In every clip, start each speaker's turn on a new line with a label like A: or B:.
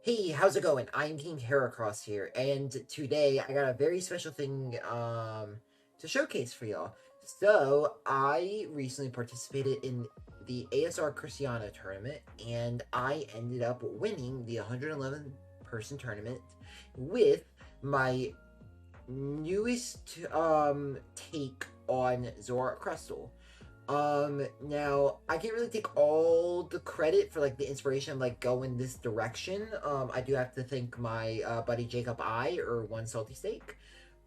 A: Hey, how's it going? I'm King Heracross here, and today I got a very special thing to showcase for y'all. So, I recently participated in the ASR Cristiano tournament, and I ended up winning the 111 person tournament with my newest take on Zoroark Crustle. Now I can't really take all the credit for like the inspiration of like going this direction. I do have to thank my buddy Jacob or One Salty Steak.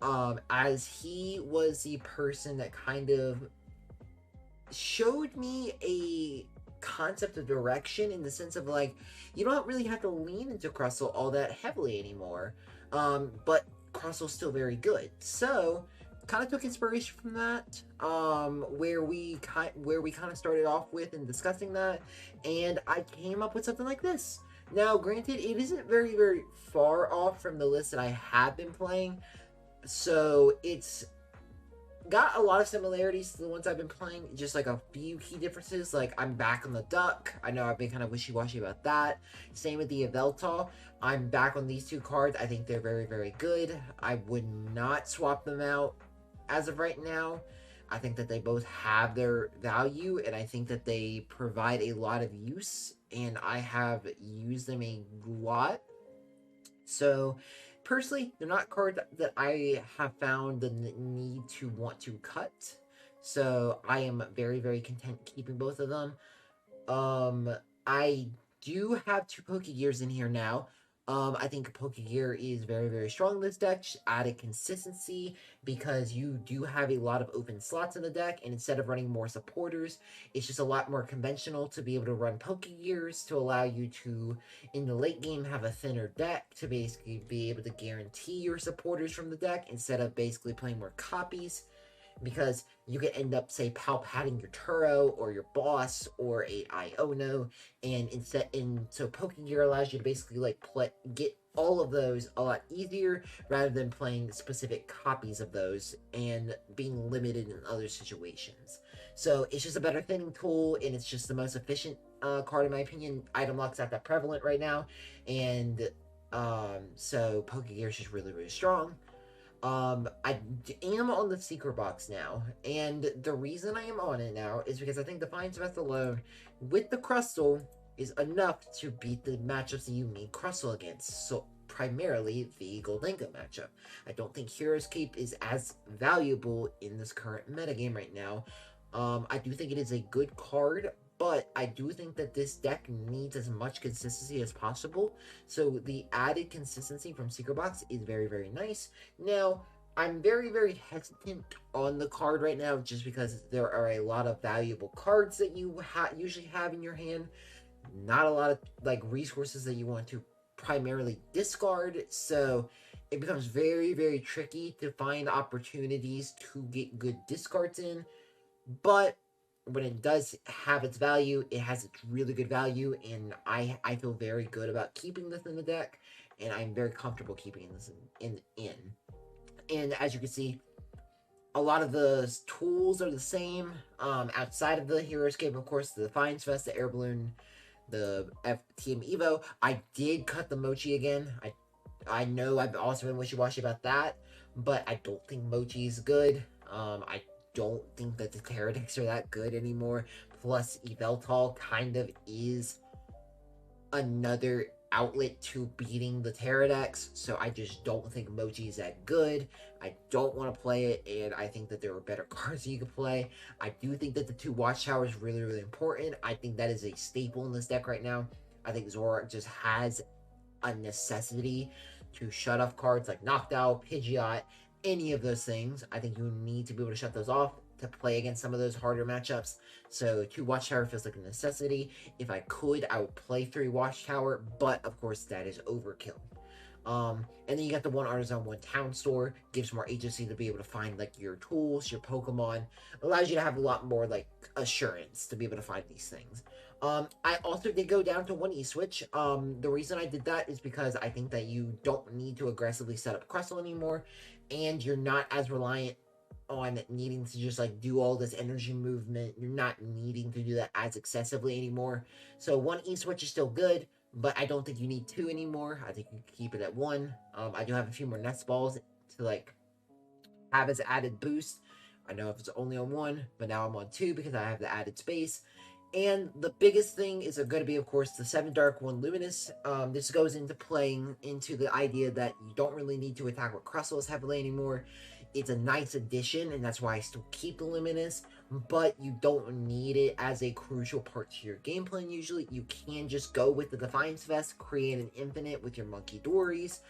A: As he was the person that kind of showed me a concept of direction in the sense of like you don't really have to lean into Crustle all that heavily anymore. But Crustle's still very good. So kind of took inspiration from that, where we kind of started off with and discussing that, and I came up with something like this. Now, granted, it isn't very far off from the list that I have been playing, so it's got a lot of similarities to the ones I've been playing, just like a few key differences. Like, I'm back on the Duck. I know I've been kind of wishy-washy about that. Same with the Yveltal. I'm back on these two cards. I think they're very good. I would not swap them out as of right now. I think that they both have their value, and I think that they provide a lot of use, and I have used them a lot. So, personally, they're not cards that I have found the need to want to cut. So, I am very content keeping both of them. I do have two Pokegears in here now. I think Pokegear is very strong in this deck. Just added consistency because you do have a lot of open slots in the deck, and instead of running more supporters, it's just a lot more conventional to be able to run Pokegears to allow you to, in the late game, have a thinner deck to basically be able to guarantee your supporters from the deck instead of basically playing more copies, because you could end up, say, Pal Padding your Turo or your boss or a Iono, and so Pokegear allows you to basically like get all of those a lot easier rather than playing specific copies of those and being limited in other situations. So it's just a better thinning tool, and it's just the most efficient card in my opinion. Item lock's not that prevalent right now, and so Pokegear is just really strong. I am on the Secret Box now, and the reason I am on it now is because I think Defiance Vest alone, with the Crustle, is enough to beat the matchups that you need Crustle against, so primarily the Goldenka matchup. I don't think Hero's Cape is as valuable in this current metagame right now. I do think it is a good card, but I do think that this deck needs as much consistency as possible. So the added consistency from Secret Box is very nice. Now, I'm very hesitant on the card right now just because there are a lot of valuable cards that you usually have in your hand. Not a lot of like resources that you want to primarily discard. So it becomes very tricky to find opportunities to get good discards in. But when it does have its value, it has its really good value, and I feel very good about keeping this in the deck, and I'm very comfortable keeping this in. And as you can see, a lot of the tools are the same. Outside of the Hero's Cape, of course, the Defiance Vest, the Air Balloon, the FTM Evo. I did cut the Mochi again. I know I've also been wishy-washy about that, but I don't think Mochi is good. I don't think that the Pterodactyls are that good anymore. Plus, Yveltal kind of is another outlet to beating the Pterodactyls, so I just don't think Mochi is that good. I don't want to play it, and I think that there are better cards you could play. I do think that the 2 Watchtowers is really important. I think that is a staple in this deck right now. I think Zoroark just has a necessity to shut off cards like Noctowl, Pidgeot, any of those things. I think you need to be able to shut those off to play against some of those harder matchups. So 2 Watchtower feels like a necessity. If I could, I would play 3 Watchtower, but of course that is overkill. And then you got the 1 Artazon, 1 Town Store, gives more agency to be able to find like your tools, your Pokemon, allows you to have a lot more like assurance to be able to find these things. I also did go down to 1 E-Switch. The reason I did that is because I think that you don't need to aggressively set up Crustle anymore, and you're not as reliant on needing to just like do all this energy movement. You're not needing to do that as excessively anymore. So 1 E-Switch is still good. but I don't think you need 2 anymore. I think you can keep it at 1. I do have a few more Nest Balls to like have as added boost. I know if it's only on 1, but now I'm on 2 because I have the added space. And the biggest thing is going to be, of course, the 7 Dark, 1 Luminous. This goes into playing into the idea that you don't really need to attack with Crustle as heavily anymore. It's a nice addition, and that's why I still keep the Luminous, but you don't need it as a crucial part to your game plan usually. You can just go with the Defiance Vest, create an infinite with your Munkidoris.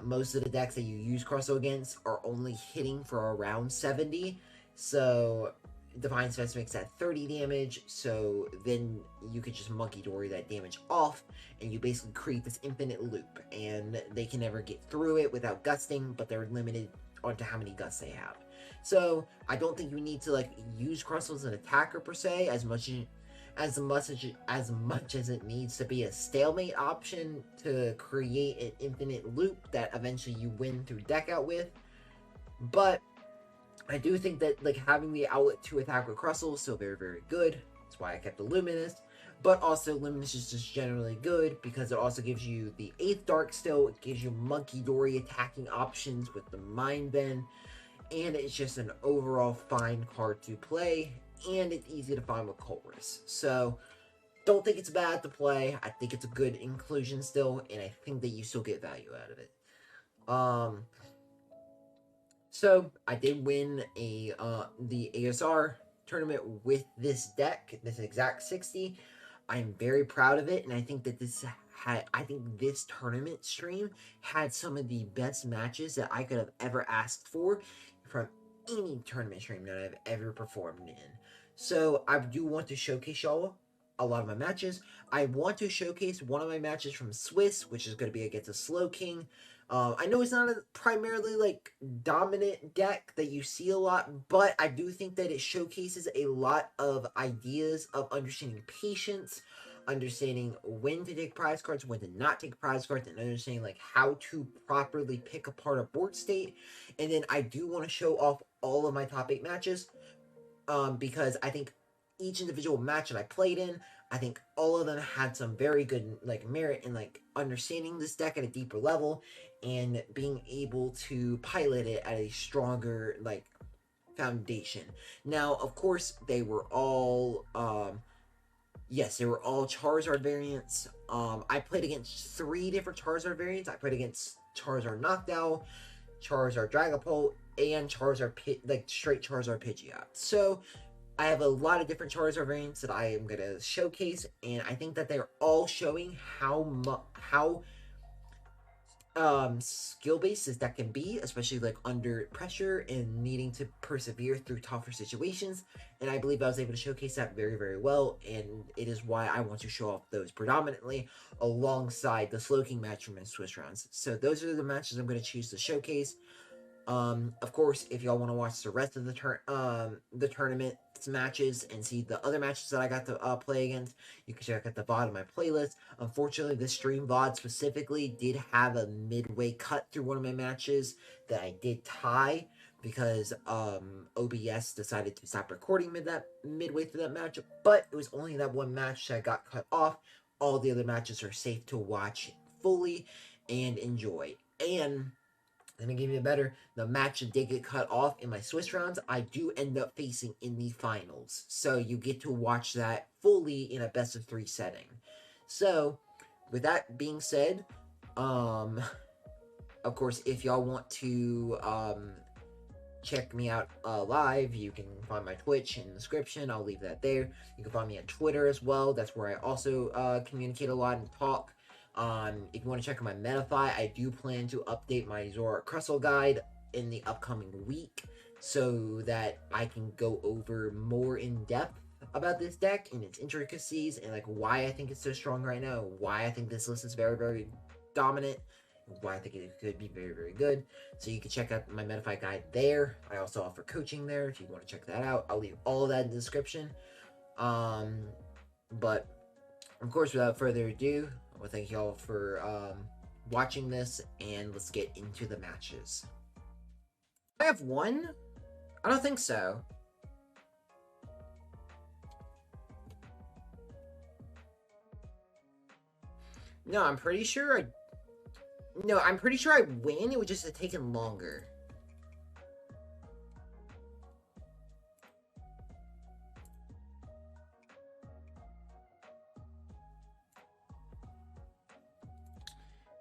A: Most of the decks that you use Crustle against are only hitting for around 70, so Defiance Vest makes that 30 damage, so then you could just Munkidori that damage off, and you basically create this infinite loop, and they can never get through it without gusting, but they're limited onto how many gusts they have. So I don't think you need to like use Crustle as an attacker per se, as much as it needs to be a stalemate option to create an infinite loop that eventually you win through deck out with. But I do think that like having the outlet to attack with Crustle is still very, very good. That's why I kept the Luminous. But also Luminous is just generally good because it also gives you the 8th Dark still. It gives you Munkidori attacking options with the Mind Bend. And it's just an overall fine card to play. And it's easy to find with Colress. So don't think it's bad to play. I think it's a good inclusion still. And I think that you still get value out of it. So I did win the ASR tournament with this deck, this exact 60. I'm very proud of it, and I think that this tournament stream had some of the best matches that I could have ever asked for from any tournament stream that I've ever performed in. So I do want to showcase y'all a lot of my matches. I want to showcase one of my matches from Swiss, which is going to be against a Slowking. I know it's not a primarily like dominant deck that you see a lot, but I do think that it showcases a lot of ideas of understanding patience, understanding when to take prize cards, when to not take prize cards, and understanding like how to properly pick apart a board state. And then I do want to show off all of my top 8 matches, because I think each individual match that I played in, I think all of them had some very good like merit in like understanding this deck at a deeper level and being able to pilot it at a stronger like foundation. Now, of course, they were all they were all Charizard variants. I played against 3 different Charizard variants. I played against Charizard Noctowl, Charizard Dragapult, and Charizard straight Charizard Pidgeot. So I have a lot of different Charizard variants that I am going to showcase, and I think that they're all showing how skill-based this deck can be, especially like under pressure and needing to persevere through tougher situations. And I believe I was able to showcase that very, very well, and it is why I want to show off those predominantly alongside the Slowking match from my Swiss rounds. So those are the matches I'm going to choose to showcase. Of course, if y'all want to watch the rest of the tournament matches and see the other matches that I got to play against, you can check out the VOD of my playlist. Unfortunately, the stream VOD specifically did have a midway cut through one of my matches that I did tie because OBS decided to stop recording midway through that match, but it was only that one match that got cut off. All the other matches are safe to watch fully and enjoy. And let me give you a better. The match that did get cut off in my Swiss rounds, I do end up facing in the finals. So you get to watch that fully in a best of 3 setting. So, with that being said, of course, if y'all want to check me out live, you can find my Twitch in the description. I'll leave that there. You can find me on Twitter as well. That's where I also communicate a lot and talk. If you want to check out my Metafy, I do plan to update my Zoroark Crustle guide in the upcoming week so that I can go over more in depth about this deck and its intricacies and like why I think it's so strong right now, why I think this list is very, very dominant, and why I think it could be very, very good. So you can check out my Metafy guide there. I also offer coaching there if you want to check that out. I'll leave all of that in the description. But of course, without further ado, I want to thank y'all for watching this, and let's get into the matches. I have one? I don't think so. No, I'm pretty sure I... No, I'm pretty sure I win. It would just have taken longer.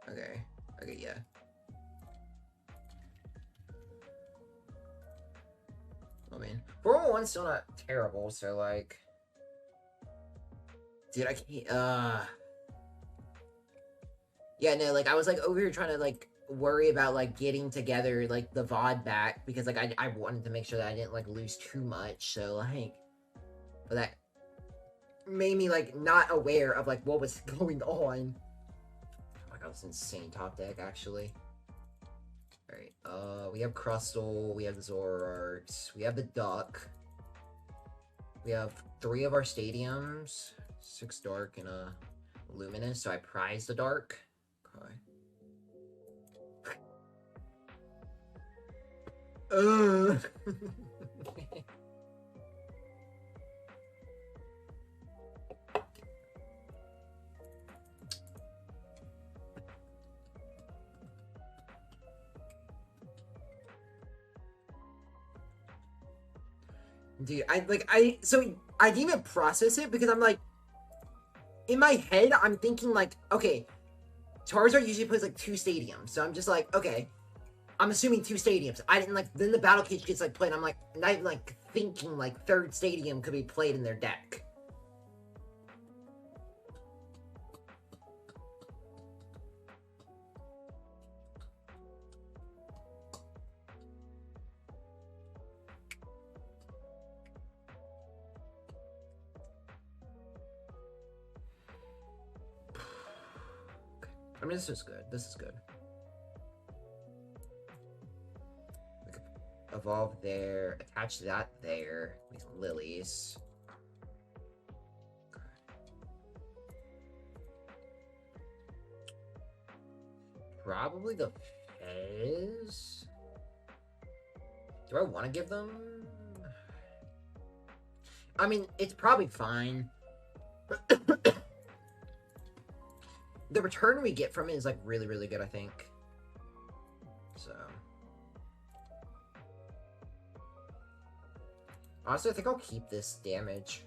A: Okay. Okay, yeah. I mean, 411's still not terrible, so, like... Dude, I can't, Yeah, no, like, I was, like, over here trying to, like, worry about, like, getting together, like, the VOD back, because, like, I wanted to make sure that I didn't, like, lose too much, so, like... But that made me, like, not aware of, like, what was going on. Oh my god, this insane top deck, actually. Alright, we have Crustle, we have the Zoroarks, we have the Duck. We have 3 of our stadiums, 6 Dark and a Luminous, so I prize the Dark. Okay. Dude, I didn't even process it because I'm like, in my head, I'm thinking like, okay, Charizard usually plays like 2 stadiums, so I'm just like, okay, I'm assuming 2 stadiums. I didn't like, then the battle cage gets like played, I'm like, not even like thinking like 3rd stadium could be played in their deck. I mean, this is good. This is good. Evolve there. Attach that there. These lilies. Probably the Fez. Do I want to give them? I mean, it's probably fine. The return we get from it is, like, really, really good, I think. So. Honestly, I think I'll keep this damage.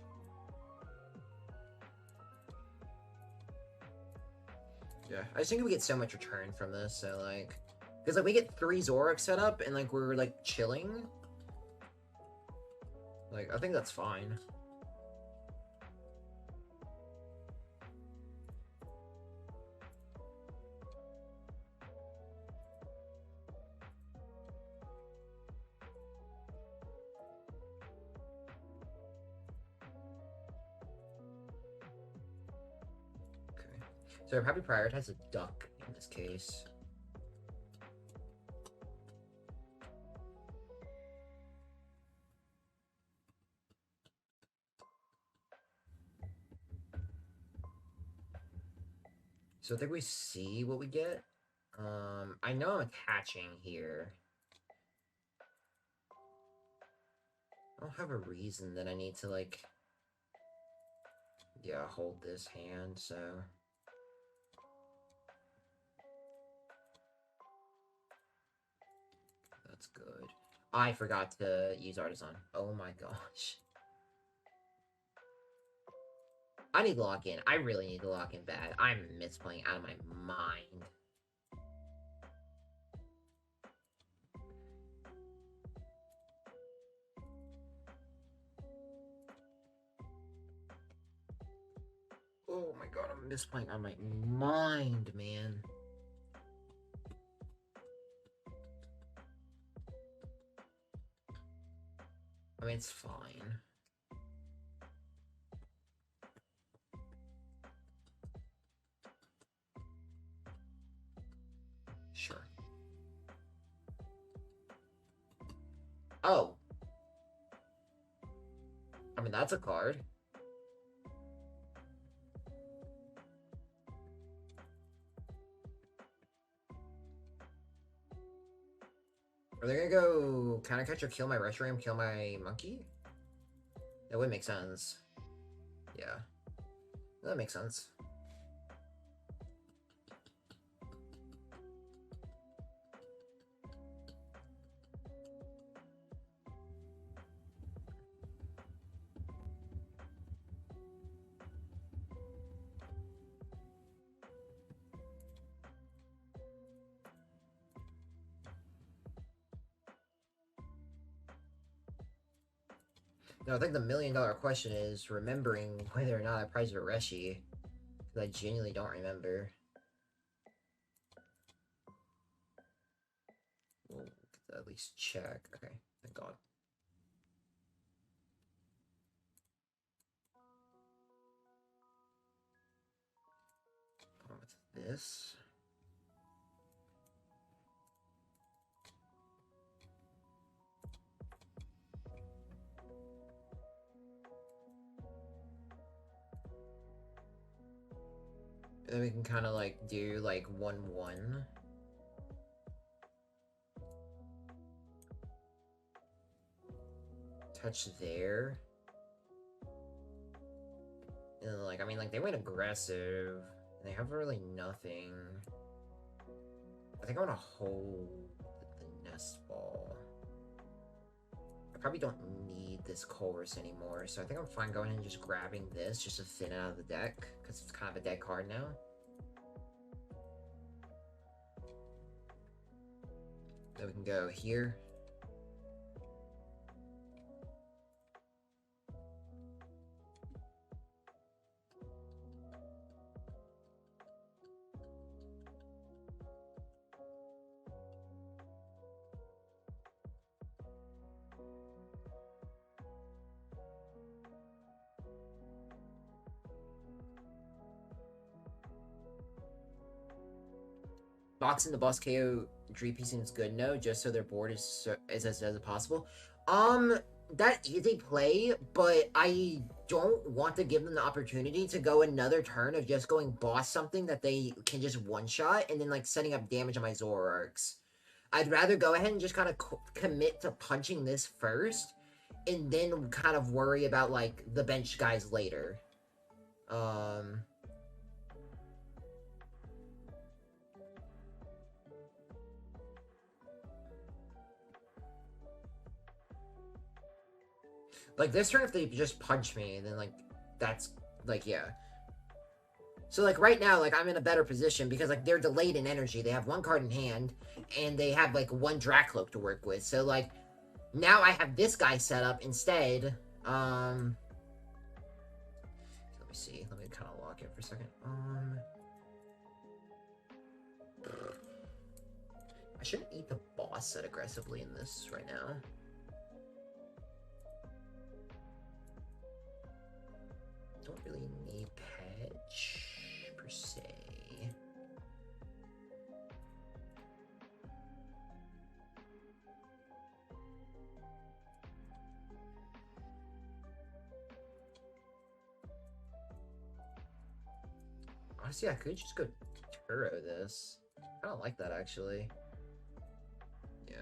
A: Yeah, I just think we get so much return from this, so, like... Because, like, we get 3 Zoroark set up, and, like, we're, like, chilling. Like, I think that's fine. So I'd probably prioritize a Duck in this case. So I think we see what we get. I know I'm attaching here. I don't have a reason that I need to, like... Yeah, hold this hand, so... That's good. I forgot to use Artazon. Oh my gosh. I need to lock in. I really need to lock in bad. I'm misplaying out of my mind. Oh my god, I'm misplaying out of my mind, man. I mean, it's fine. Sure. Oh. I mean, that's a card. Are they gonna go Counter Catch or kill my Reshiram, kill my monkey? That would make sense. Yeah. That makes sense. No, I think the $1,000,000 question is remembering whether or not I prized a Reshi. Because I genuinely don't remember. We'll at least check. Okay, thank God. On with this. Then we can kind of like do like 1-1. Touch there. And like, I mean, like they went aggressive. And they have really nothing. I think I want to hold the Nest Ball. I probably don't need this Colress anymore, so I think I'm fine going and just grabbing this just to thin out of the deck, because it's kind of a dead card now. Then we can go here. Boxing the boss KO DRI seems good, no, just so their board is as as possible. That is a play, but I don't want to give them the opportunity to go another turn of just going boss something that they can just one-shot and then, like, setting up damage on my Zoroarks. I'd rather go ahead and just kind of commit to punching this first and then kind of worry about, like, the bench guys later. Like, this turn, if they just punch me, then, like, that's, like, yeah. So, like, right now, like, I'm in a better position because, like, they're delayed in energy. They have one card in hand, and they have, like, one Dracloak to work with. So, like, now I have this guy set up instead. Let me see. Let me kind of lock it for a second. I shouldn't eat the boss set aggressively in this right now. Don't really need Pidge, per se. Honestly, I could just go Turo this. I don't like that, actually. Yeah.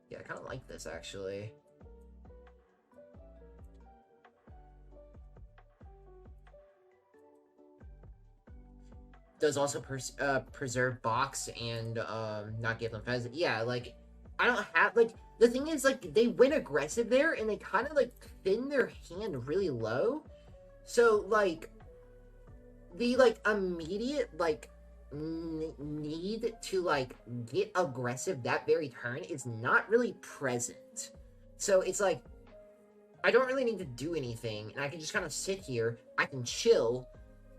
A: Yeah, I kind of like this, actually. Does also preserve box and not give them Fez. Yeah, like, I don't have, like, the thing is, like, they went aggressive there and they kind of, like, thin their hand really low. So, like, the, like, immediate, like, need to, like, get aggressive that very turn is not really present. So it's like, I don't really need to do anything, and I can just kind of sit here, I can chill,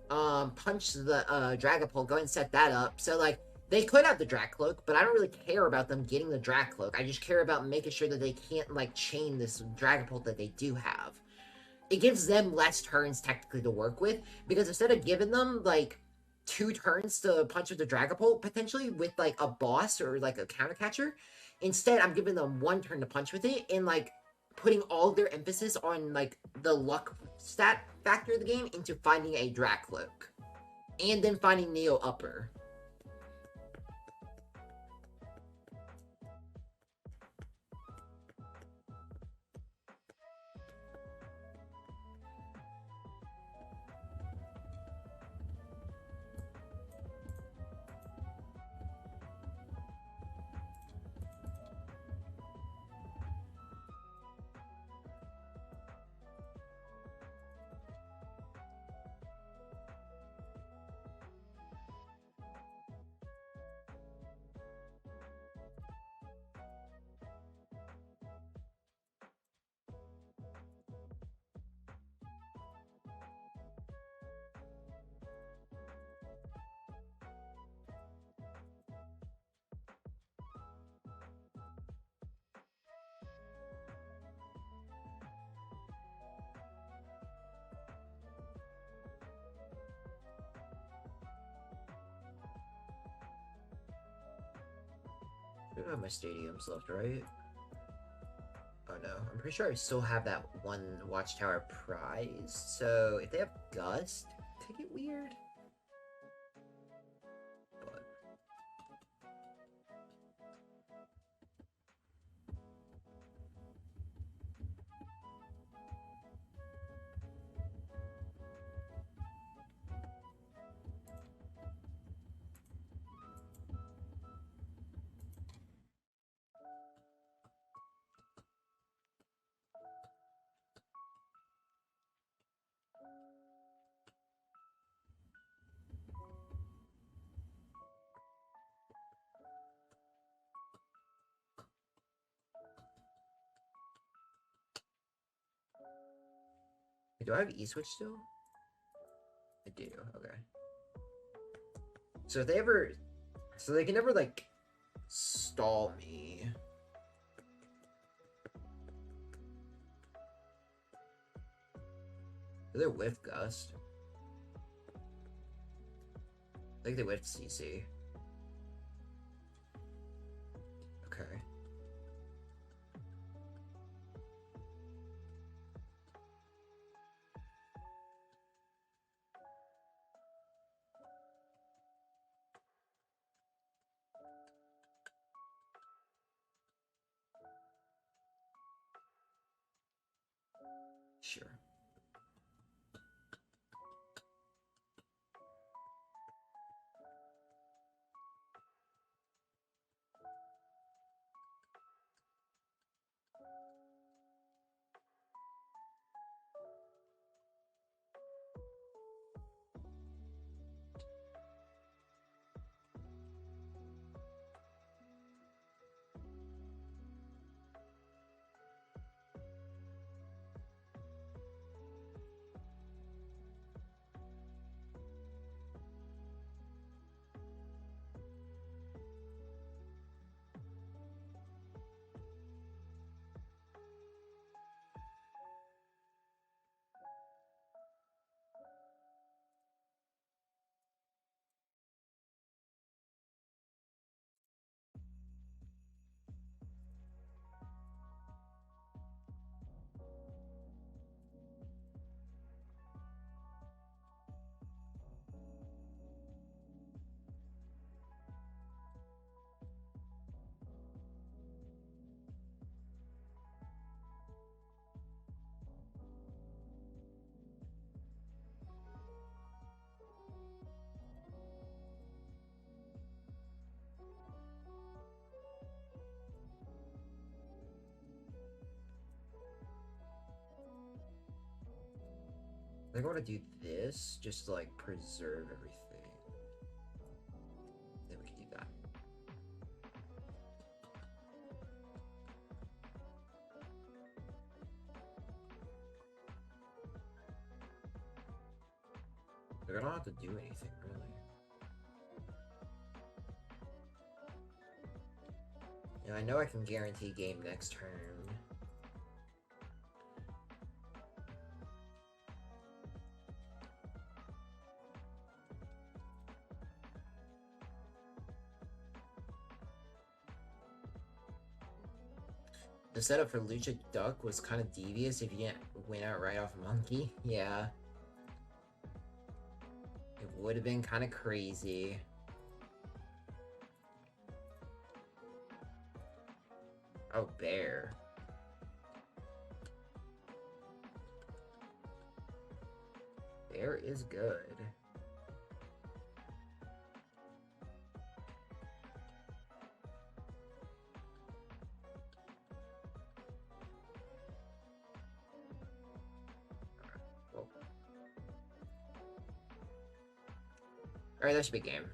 A: punch the Dragapult, go ahead and set that up. So, like, they could have the Dracloak, but I don't really care about them getting the Dracloak. I just care about making sure that they can't, like, chain this Dragapult that they do have. It gives them less turns, technically, to work with, because instead of giving them, like, 2 turns to punch with the Dragapult, potentially, with, like, a boss or, like, a counter catcher, instead, I'm giving them 1 turn to punch with it, and, like, putting all their emphasis on, like, the luck stat factor of the game into finding a Dracloak. And then finding Neo Upper. I don't have my stadiums left, right? Oh no, I'm pretty sure I still have that one Watchtower prize. So if they have Gust, take it weird. But do I have E-Switch still? I do, okay. So if they ever... So they can never, like, stall me. They're with Gust. I think they whiffed CC. Okay. Sure. I think I want to do this just to, like, preserve everything. Then we can do that. Like, I don't have to do anything, really. Yeah, I know I can guarantee game next turn. The setup for Lucha Duck was kind of devious if you didn't win out right off Monkey. Yeah. It would have been kind of crazy. Oh, Bear. Bear is good. Alright, that should be a game.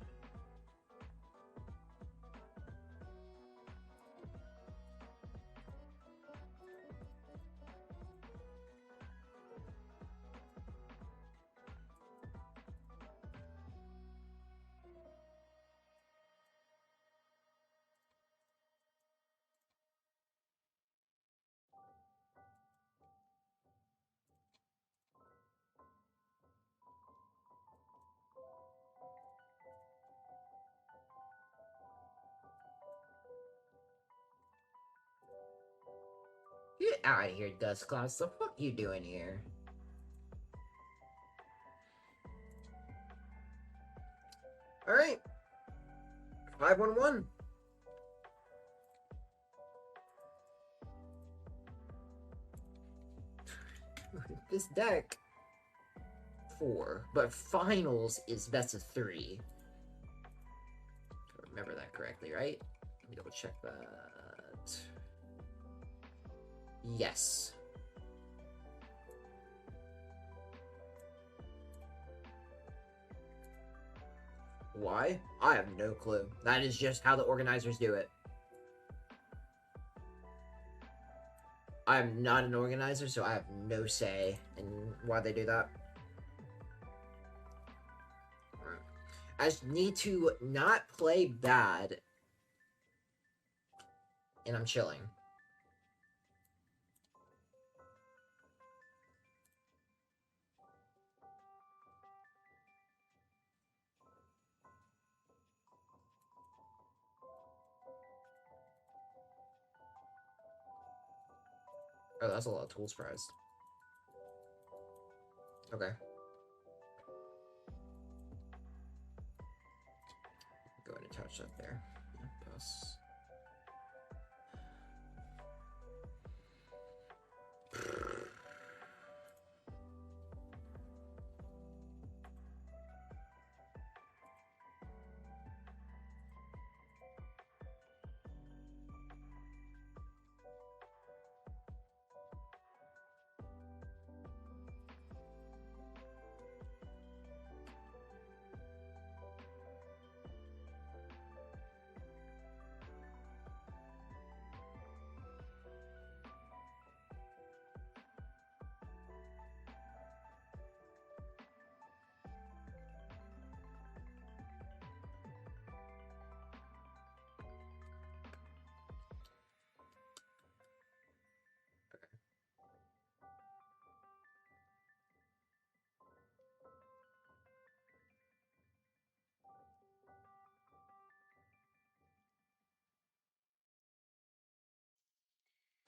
A: out of here, Dusknoir. The fuck you doing here? Alright. 5-1-1. This deck 4, but finals is best of 3. If I remember that correctly, right? Let me double check that. Yes. Why? I have no clue. That is just how the organizers do it. I am not an organizer, so I have no say in why they do that. I just need to not play bad. And I'm chilling. Oh, that's a lot of tools prized. Okay. Go ahead and touch that there. Pass.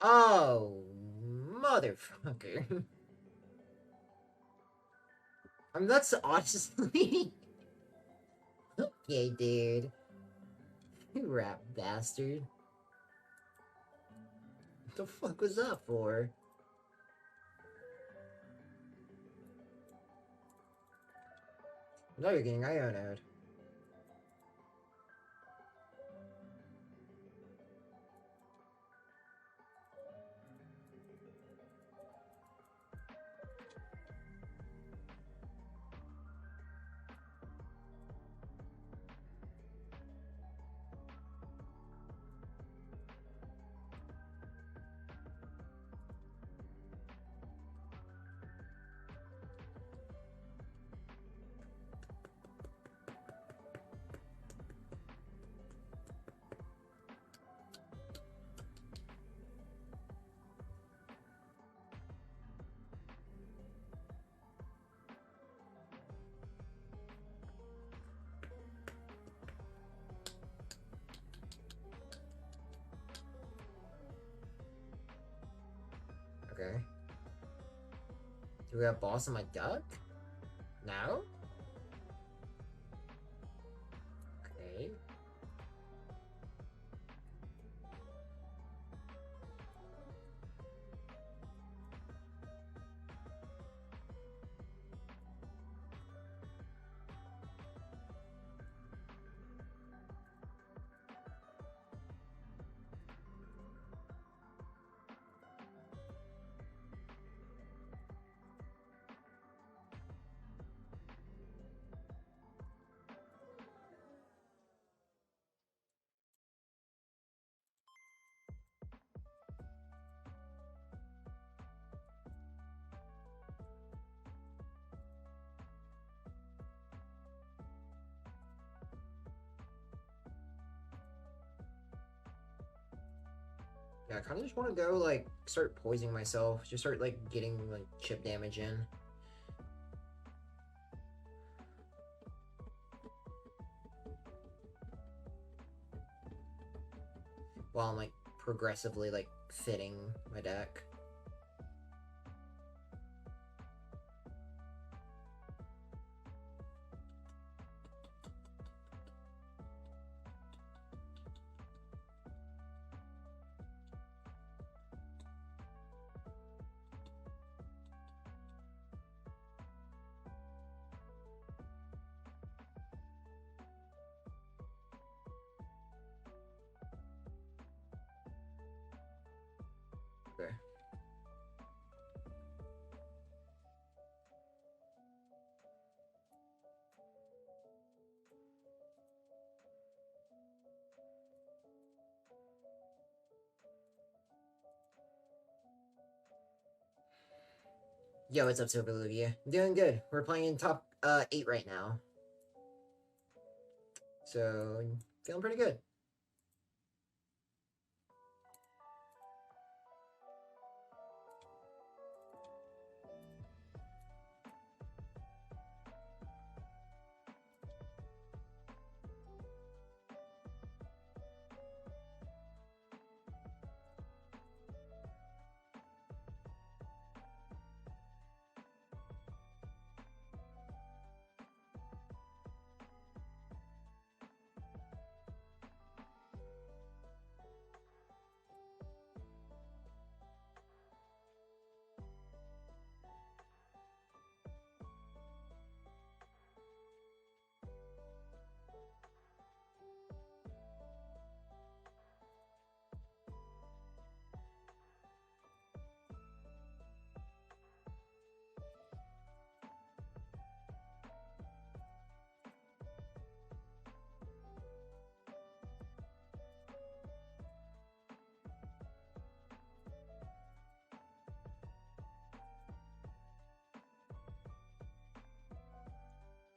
A: Oh, motherfucker. I mean, that's honestly... Okay, dude. You rap bastard. What the fuck was that for? No, you're getting Iono'd. Okay. Do we have boss on my duck? No? Okay. Yeah, I kind of just want to go, like, start poisoning myself. Just start, like, getting, like, chip damage in. While I'm, like, progressively, like, fitting my deck. Yo, what's up, Silver Olivia? Doing good. We're playing in top 8 right now. So, feeling pretty good.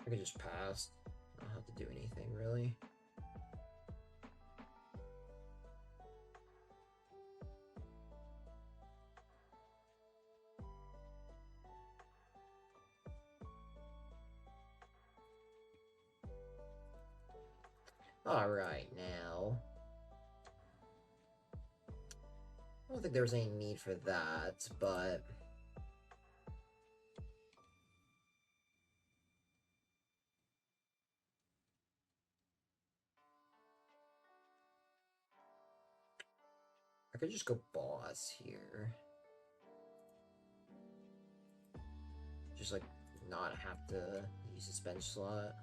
A: I could just pass. I don't have to do anything, really. Alright, now. I don't think there was any need for that, but... I could just go boss here. Just, like, not have to use a bench slot.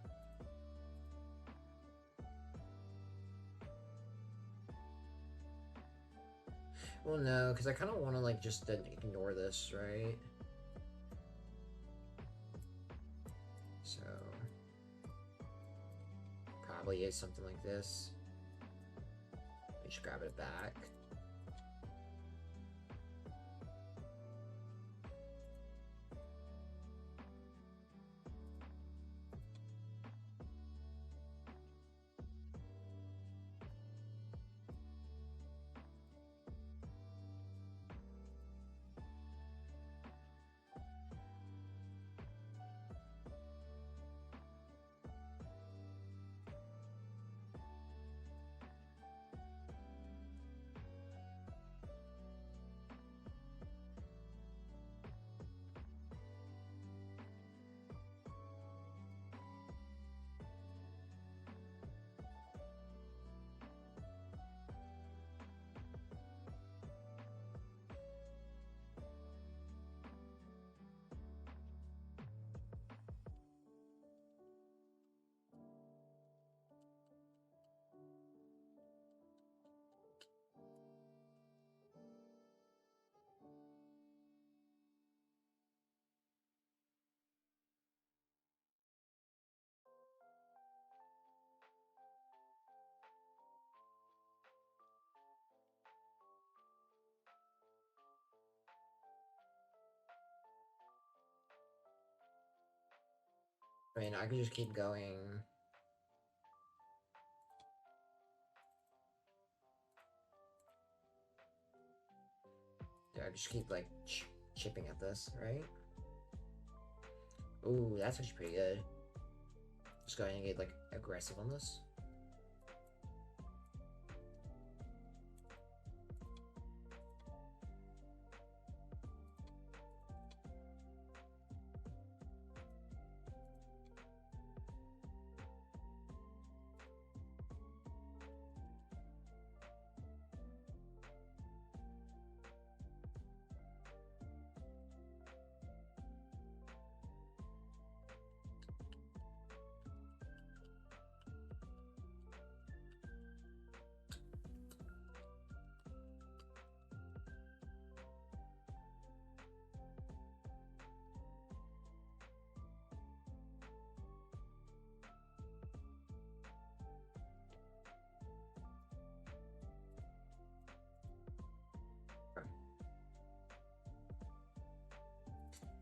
A: Well, no, because I kind of want to, like, just ignore this, right? So... probably is something like this. Just grab it back. I mean, I could just keep going. Yeah, I just keep, like, chipping at this, right? Ooh, that's actually pretty good. Just go ahead and get, like, aggressive on this.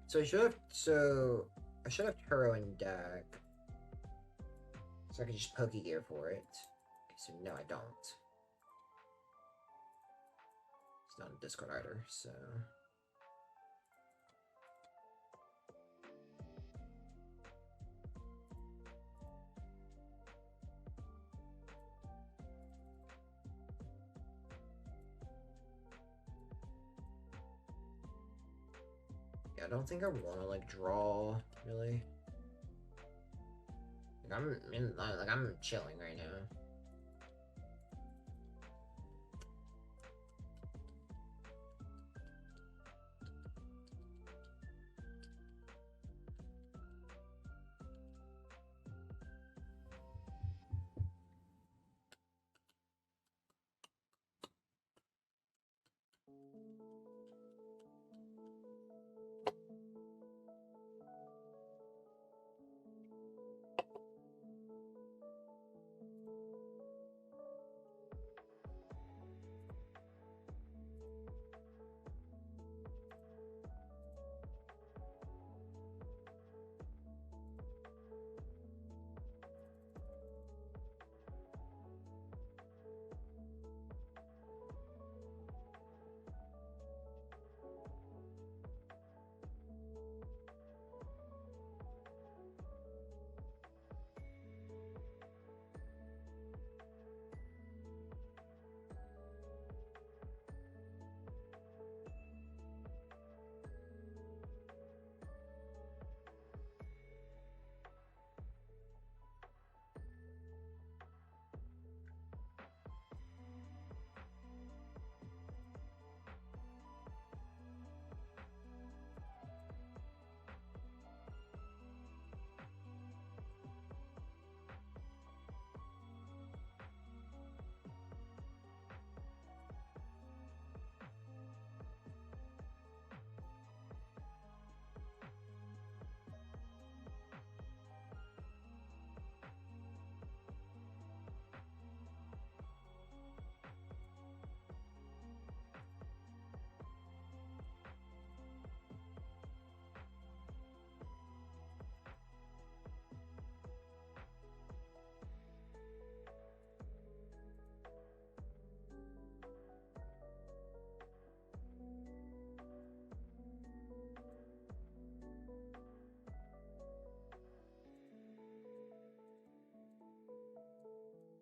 A: So I should have. So I should have Turo in deck, so I can just Pokegear for it. Okay, so no, I don't. It's not a discard either, so. Yeah, I don't think I want to like draw really. Like, I'm chilling right now.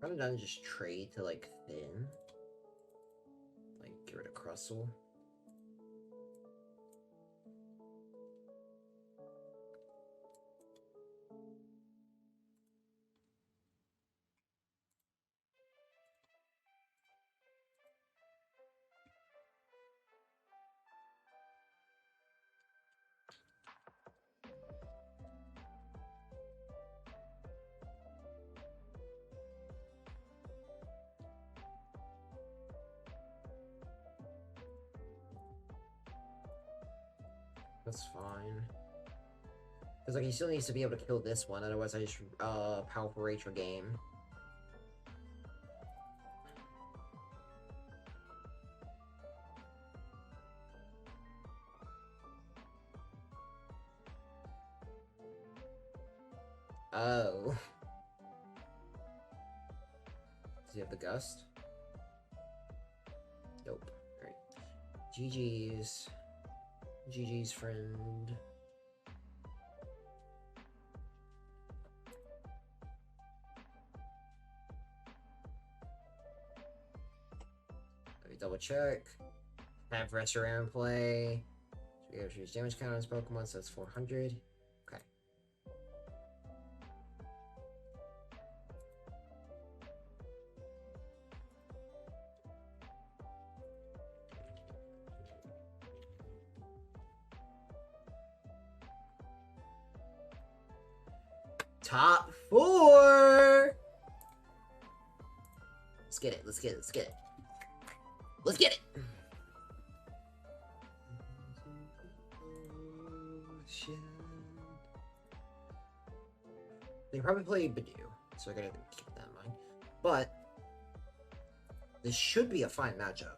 A: I'm done just trade to like thin. Like get rid of Crustle. That's fine. Because, like, he still needs to be able to kill this one, otherwise I just, powerful Rachel game. Oh. Does he have the Gust? Nope. Alright. GG's. GG's, friend. Let me double check. Have Reshiram play. So we have to use damage count on his Pokemon, so that's 400. Okay. Top 4! Let's get it, let's get it, let's get it. Let's get it! They probably play Badoo, so I gotta keep that in mind. But this should be a fine matchup,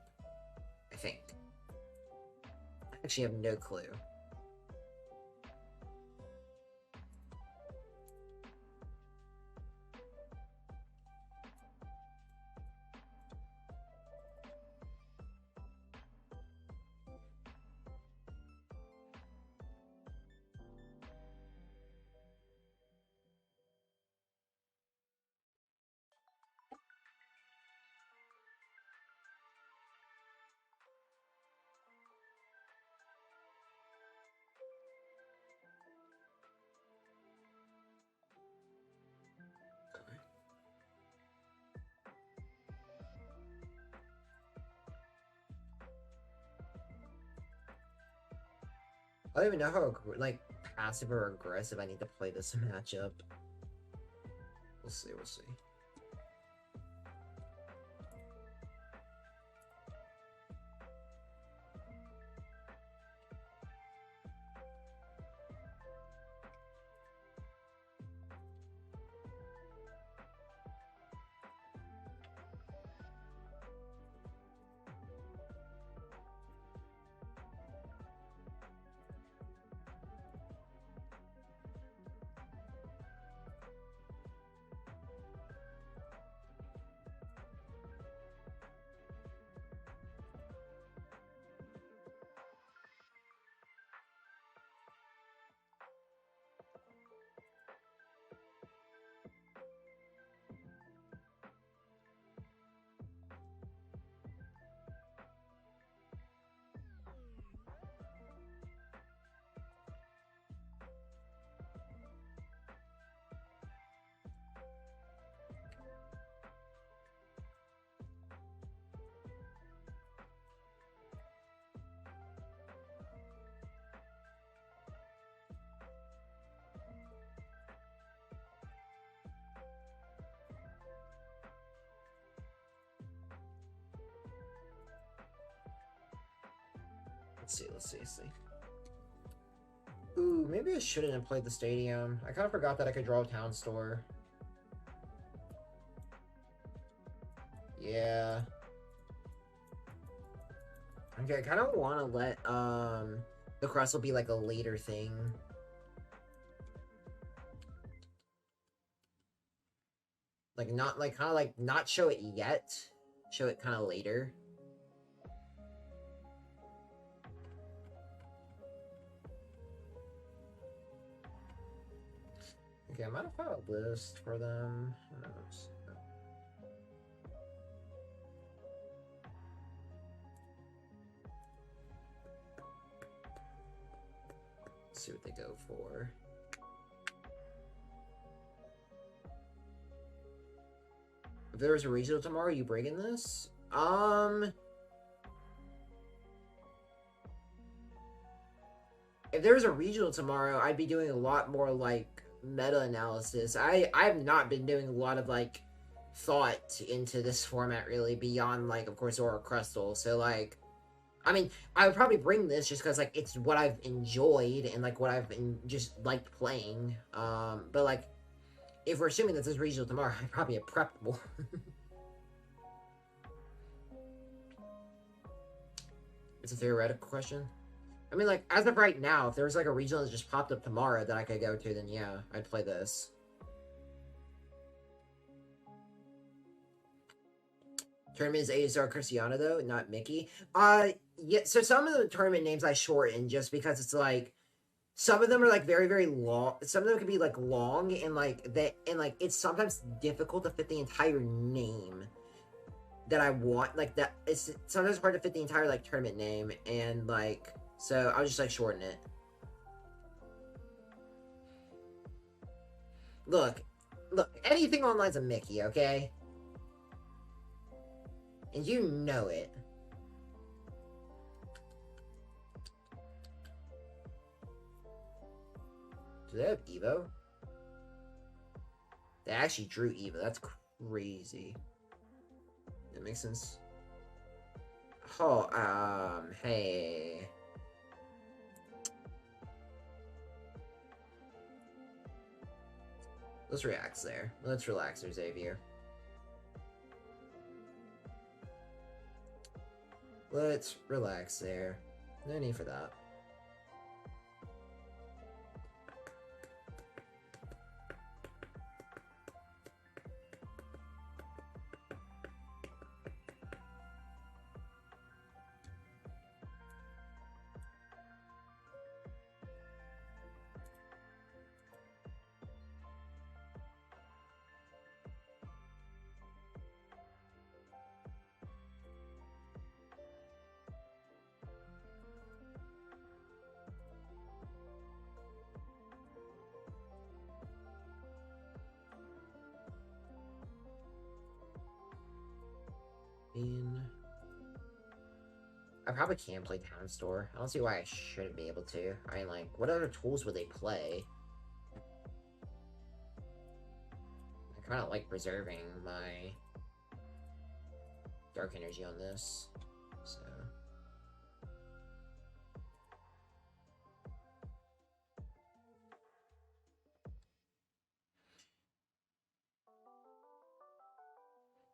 A: I think. I actually have no clue. I don't even know how, like, passive or aggressive I need to play this matchup. We'll see, we'll see. Let's see. Ooh, maybe I shouldn't have played the stadium. I kind of forgot that I could draw a Town Store. Yeah. Okay, I kind of want to let, the Crustle be, like, a later thing. Like, not, like, kind of, like, not show it yet. Show it kind of later. Okay, I might have found a list for them. Who knows? Let's see what they go for. If there was a regional tomorrow, you breaking this? If there was a regional tomorrow, I'd be doing a lot more, like, meta-analysis. I've not been doing a lot of, like, thought into this format, really, beyond, like, of course, Zoroark Crustle. So, like, I mean, I would probably bring this just because, like, it's what I've enjoyed and, like, what I've been just liked playing. But, like, if we're assuming that this is regional tomorrow, I'd probably have prepped more. It's a theoretical question. I mean, like, as of right now, if there was, like, a regional that just popped up tomorrow that I could go to, then yeah, I'd play this. Tournament is ASR Cristiano, though, not Mickey. Yeah, so some of the tournament names I shorten just because it's, like, some of them are, like, very, very long. Some of them can be, like, long, and, like, it's sometimes difficult to fit the entire name that I want. Like, that, it's sometimes hard to fit the entire, like, tournament name, and, like... So, I'll just, like, shorten it. Look, anything online's a Mickey, okay? And you know it. Do they have Evo? They actually drew Evo. That's crazy. That makes sense. Oh, hey... Let's relax there. Let's relax there, Xavier. Let's relax there. No need for that. I probably can play Town Store. I don't see why I shouldn't be able to. I mean, like, what other tools would they play? I kind of like preserving my dark energy on this, so...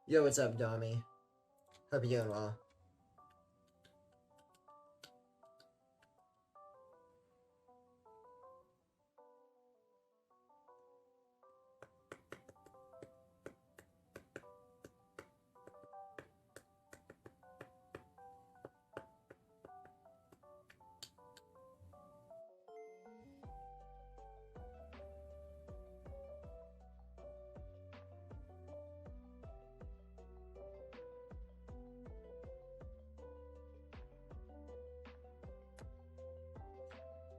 A: Yo, what's up, Dommy? Hope you're doing well.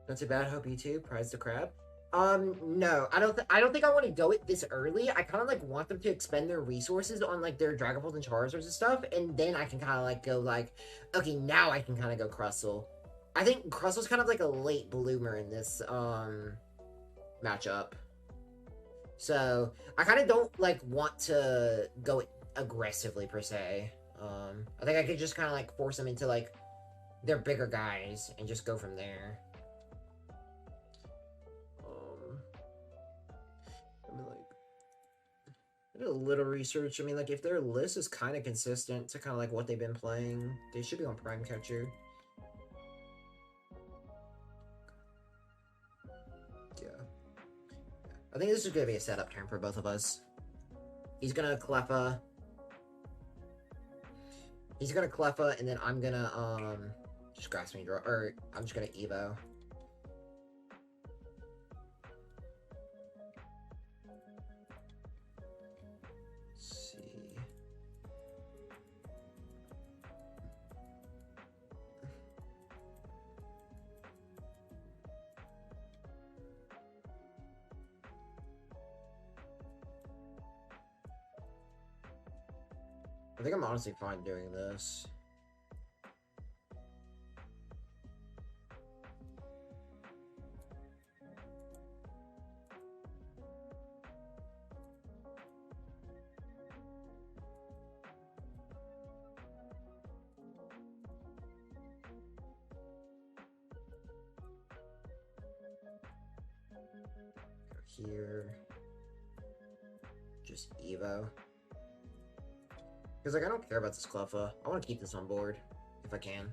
A: Not too bad. Hope you too. Prize the crab. No, I don't think I want to go it this early. I kind of like want them to expend their resources on like their Dragapult and Charizards and stuff, and then I can kind of like go like, okay, now I can kind of go Crustle. I think Crustle's kind of like a late bloomer in this matchup, so I kind of don't like want to go aggressively per se. I think I could just kind of like force them into like their bigger guys and just go from there. I mean, like, I did a little research. I mean, like, if their list is kind of consistent to kind of like what they've been playing, they should be on Prime Catcher. Yeah. I think this is going to be a setup turn for both of us. He's going to Cleffa. He's going to Cleffa, and then I'm going to, just Grasping Draw, or I'm just going to Evo. I think I'm honestly fine doing this. Go here. Just Evo. Because, like, I don't care about this Cleffa. I want to keep this on board, if I can.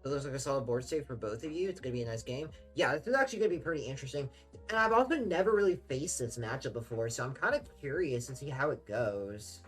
A: It looks like a solid board state for both of you. It's going to be a nice game. Yeah, this is actually going to be pretty interesting. And I've also never really faced this matchup before, so I'm kind of curious to see how it goes.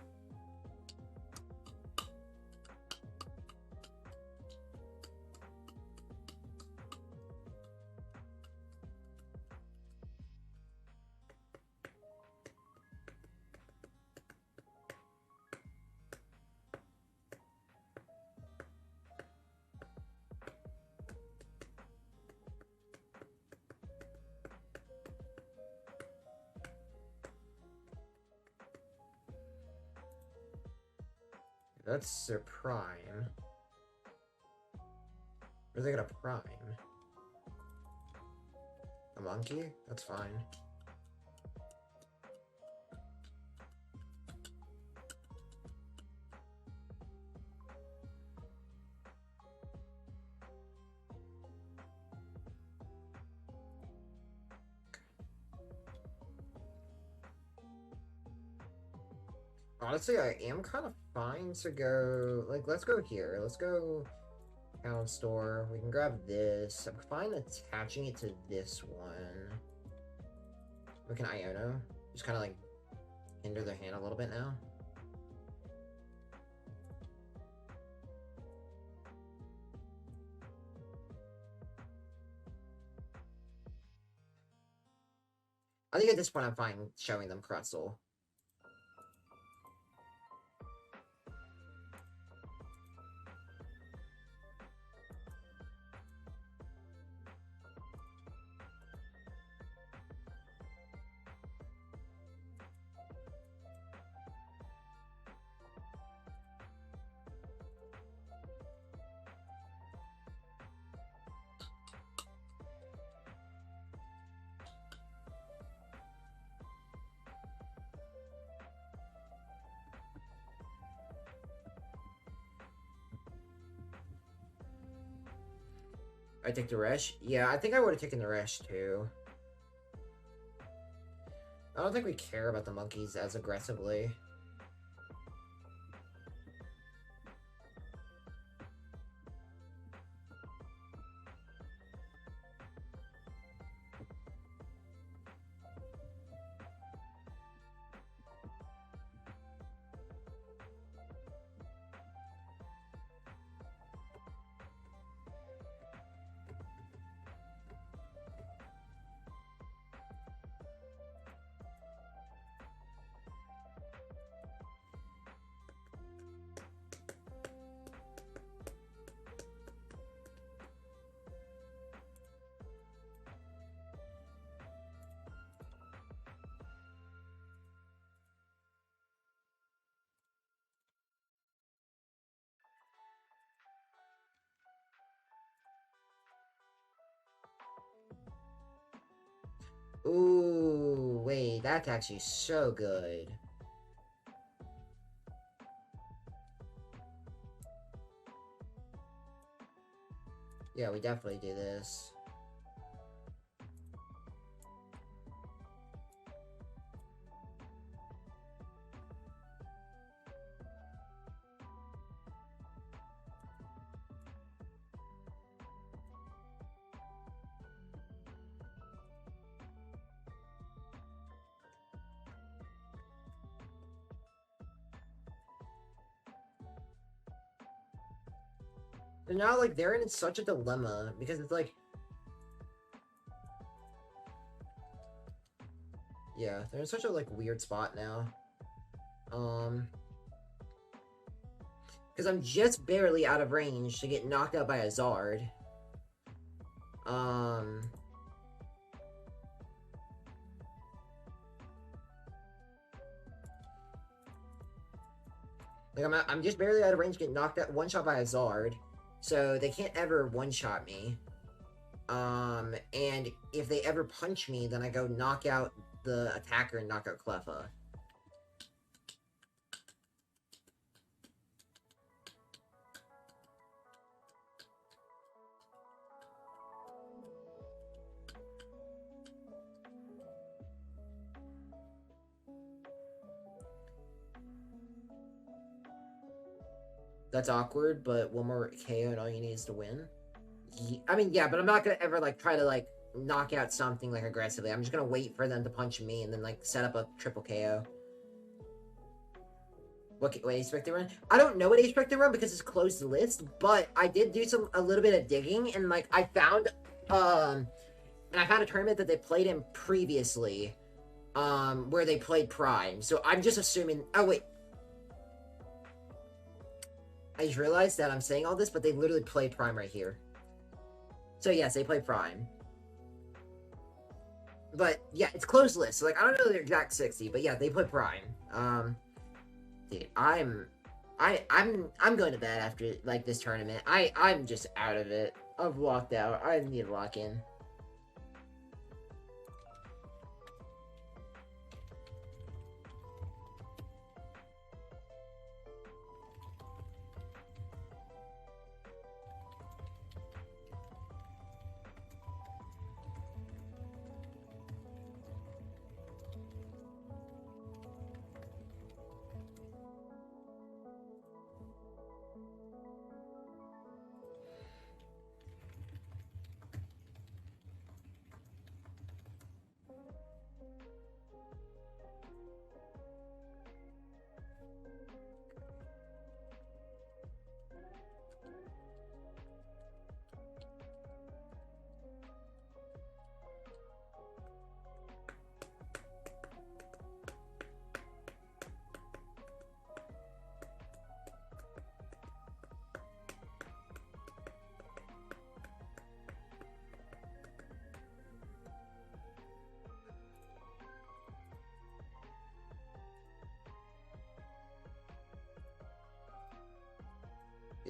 A: That's their prime. Or are they gonna prime? A monkey? That's fine. Honestly, I am kind of fine to go, like, let's go here. Let's go Town Store. We can grab this. I'm fine attaching it to this one. We can Iono. Just kind of, like, hinder their hand a little bit now. I think at this point I'm fine showing them Crustle. I take the Resh? Yeah, I think I would have taken the Resh too. I don't think we care about the monkeys as aggressively. Ooh, wait, that's actually so good. Yeah, we definitely do this. And now, like, they're in such a dilemma, because it's like... Yeah, they're in such a, like, weird spot now. Because I'm just barely out of range to get knocked out by a Zard. Like, I'm just barely out of range to get knocked out, one-shot by a Zard. So they can't ever one-shot me. And if they ever punch me, then I go knock out the attacker and knock out Cleffa. That's awkward, but one more KO and all you need is to win. I mean, yeah, but I'm not gonna ever, like, try to, like, knock out something, like, aggressively. I'm just gonna wait for them to punch me and then, like, set up a triple KO. What expect to run? I don't know what I expect to run because it's closed the list, but I did do a little bit of digging, and, like, I found a tournament that they played in previously, where they played Prime. So I'm just assuming... Oh, wait. I just realized that I'm saying all this, but they literally played Prime right here. So yes, they played Prime. But yeah, it's closed list. So, like, I don't know their exact 60, but yeah, they played Prime. Dude, I'm going to bed after, like, this tournament. I'm just out of it. I've locked out. I need to lock in.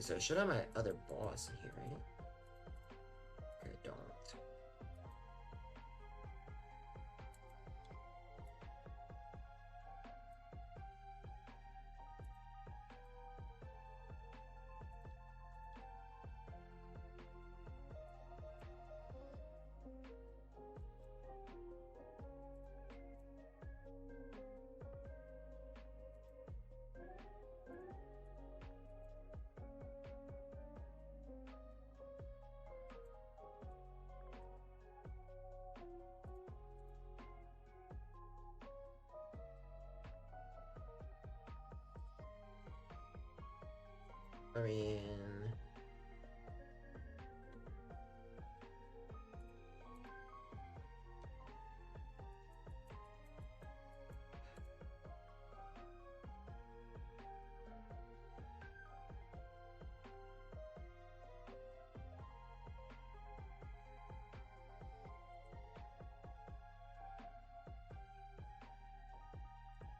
A: So I should have my other boss in here, right? I don't. I mean...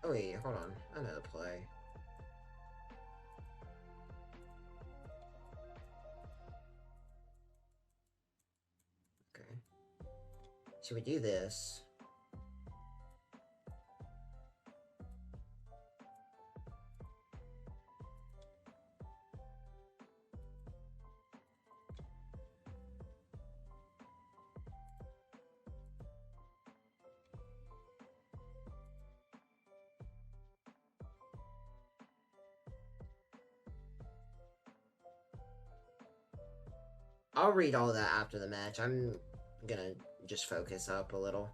A: Oh wait, hold on. I know the play. Okay. So we do this. I'll read all that after the match. I'm gonna just focus up a little.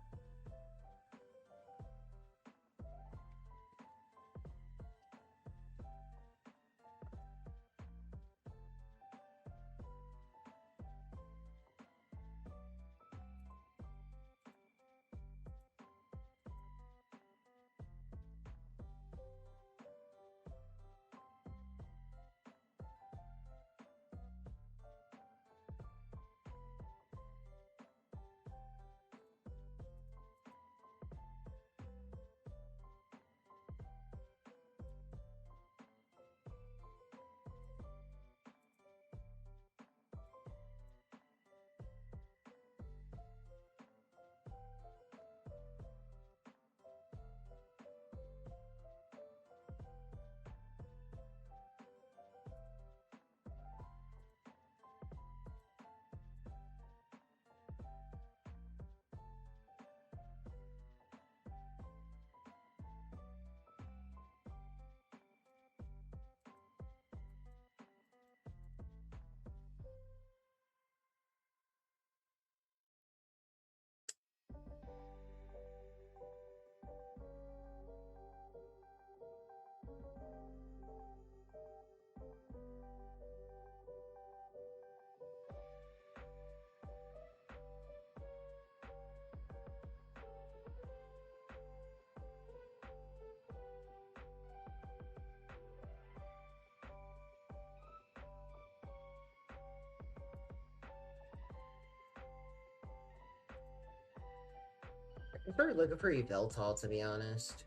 A: I started looking for Yveltal, to be honest.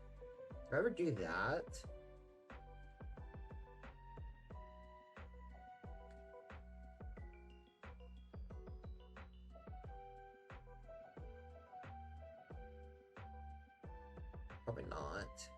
A: If I ever do that... Probably not.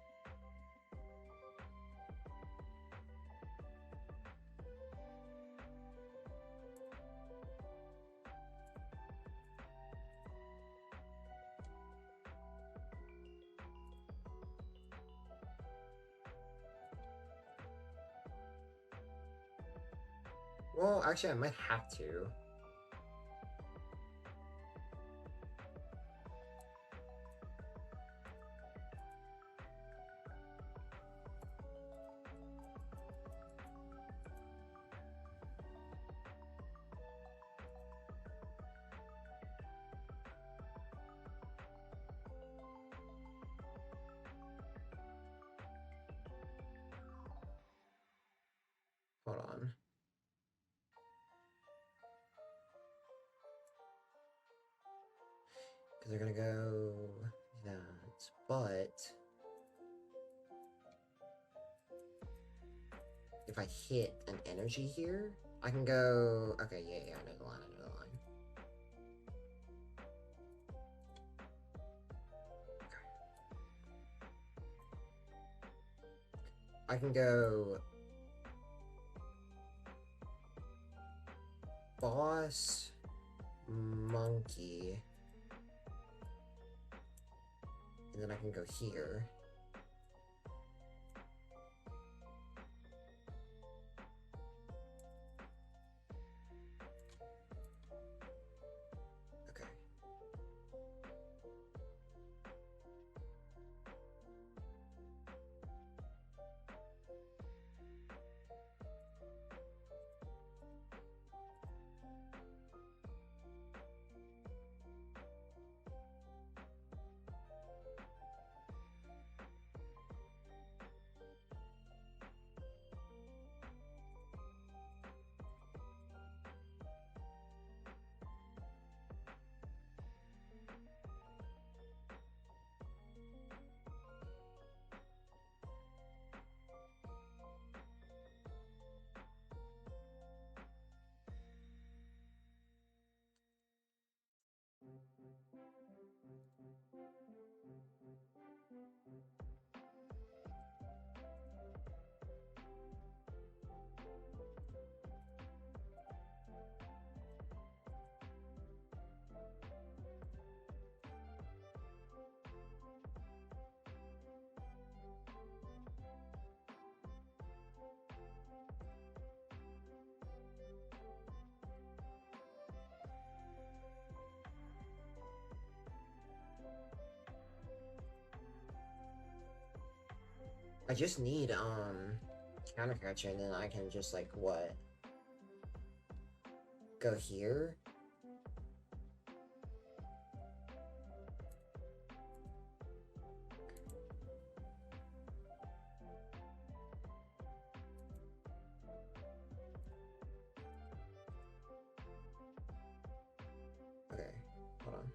A: Well, actually, I might have to. Hold on. Because they're gonna go that, but if I hit an energy here, I can go. Okay, yeah, I know the line. I can go Boss Monkey, and then I can go here. Okay. I just need counter catcher, and then I can just like what? Go here? Okay, hold on.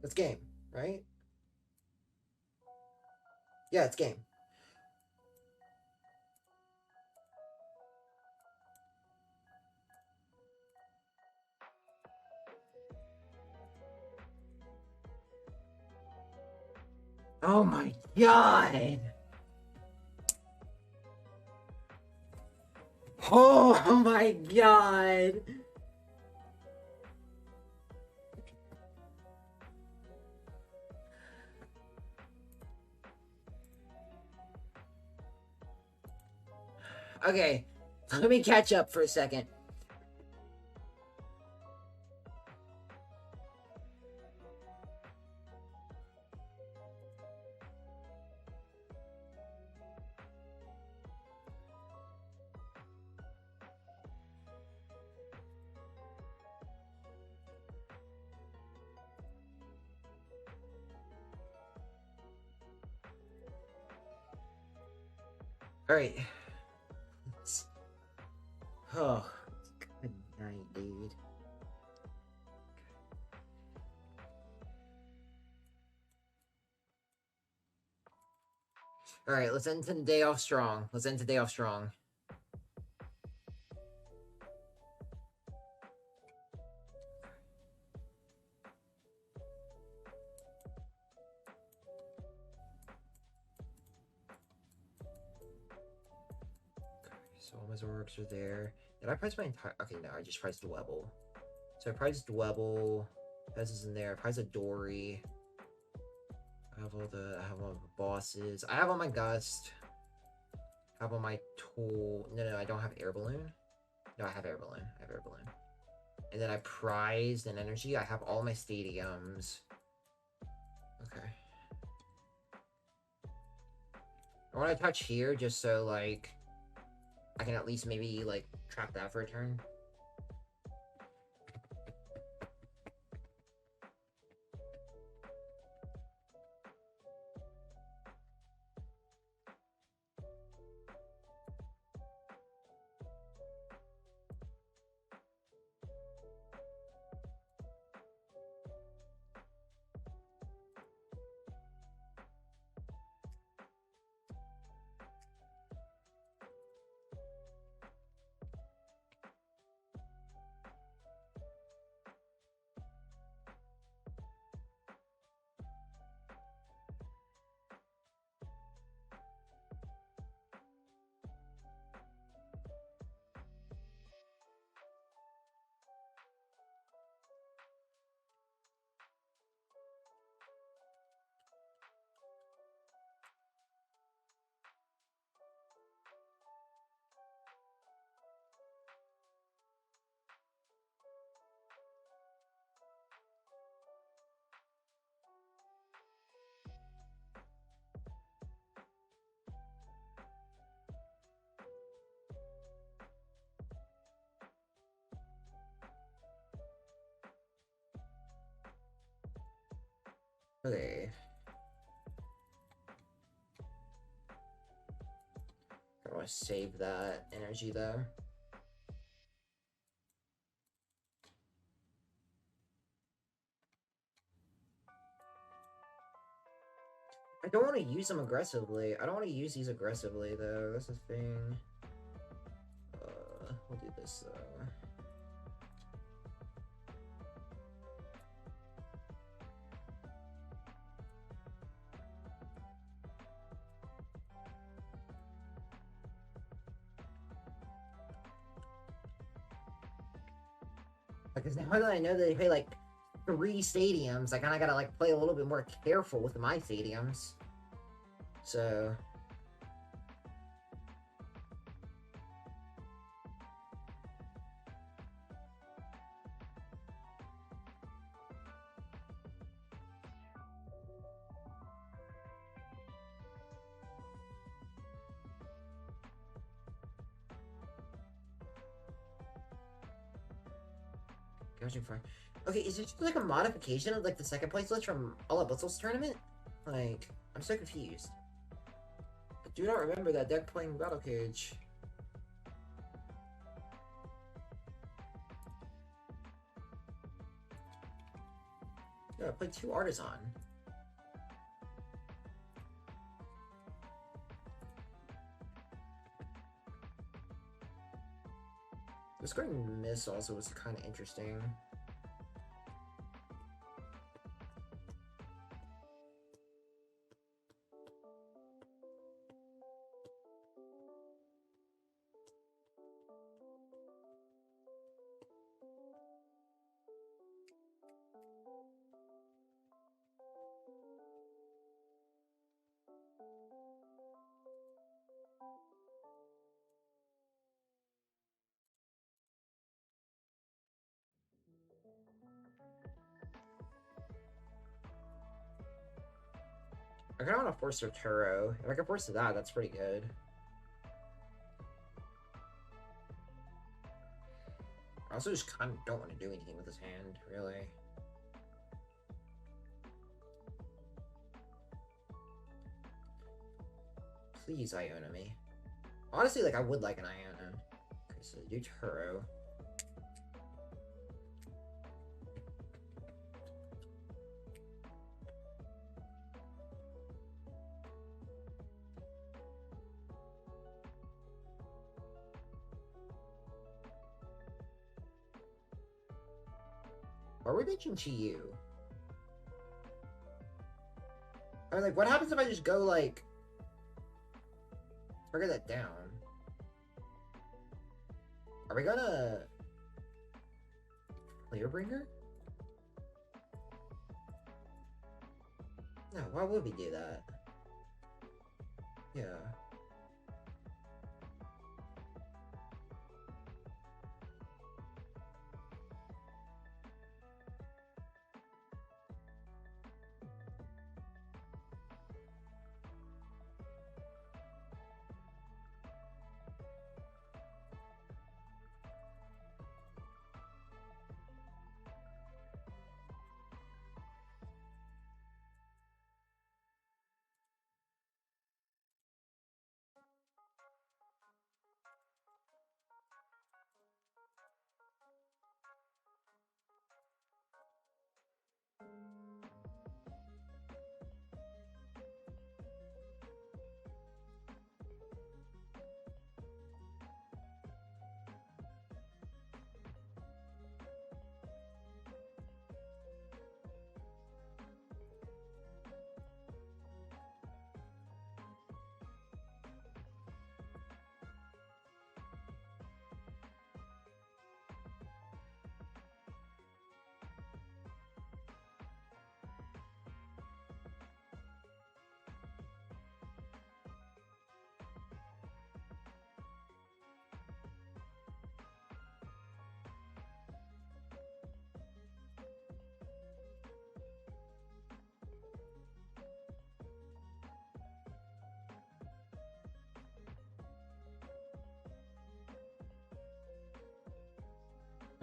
A: It's game, right? Yeah, it's game. Oh my god! Oh my god! Okay, let me catch up for a second. Alright. Oh, good night, dude. Alright, let's end the day off strong. Let's end the day off strong. So all my Zoroarks are there. Did I price my entire... Okay, no, I just priced Dwebble. So I priced Dwebble. Fez is in there. I priced a Dory. I have all the bosses. I have all my Gust. I have all my tool. No, I don't have Air Balloon. No, I have Air Balloon. I have Air Balloon. And then I prized an energy. I have all my stadiums. Okay. I want to touch here just so, like, I can at least maybe, like, trap that for a turn. Okay. I want to save that energy though. I don't want to use them aggressively. I don't want to use these aggressively though. That's the thing. We'll do this though. Because now that I know that they play like 3 stadiums, I kind of gotta like play a little bit more careful with my stadiums. So okay, is it just like a modification of like the second place list from All Out Blitzels tournament? Like, I'm so confused. I do not remember that deck playing Battle Cage. Yeah, I played 2 Artazon. The Scoring Miss also was kind of interesting. I kind of want to force her Turo. If I can force that, that's pretty good. I also just kind of don't want to do anything with his hand, really. Please Iono me. Honestly, like, I would like an Iono. So do Turo. Are we bitching to you? I mean, like, what happens if I just go, like... Figure that down. Are we gonna... Clearbringer? No, why would we do that? Yeah.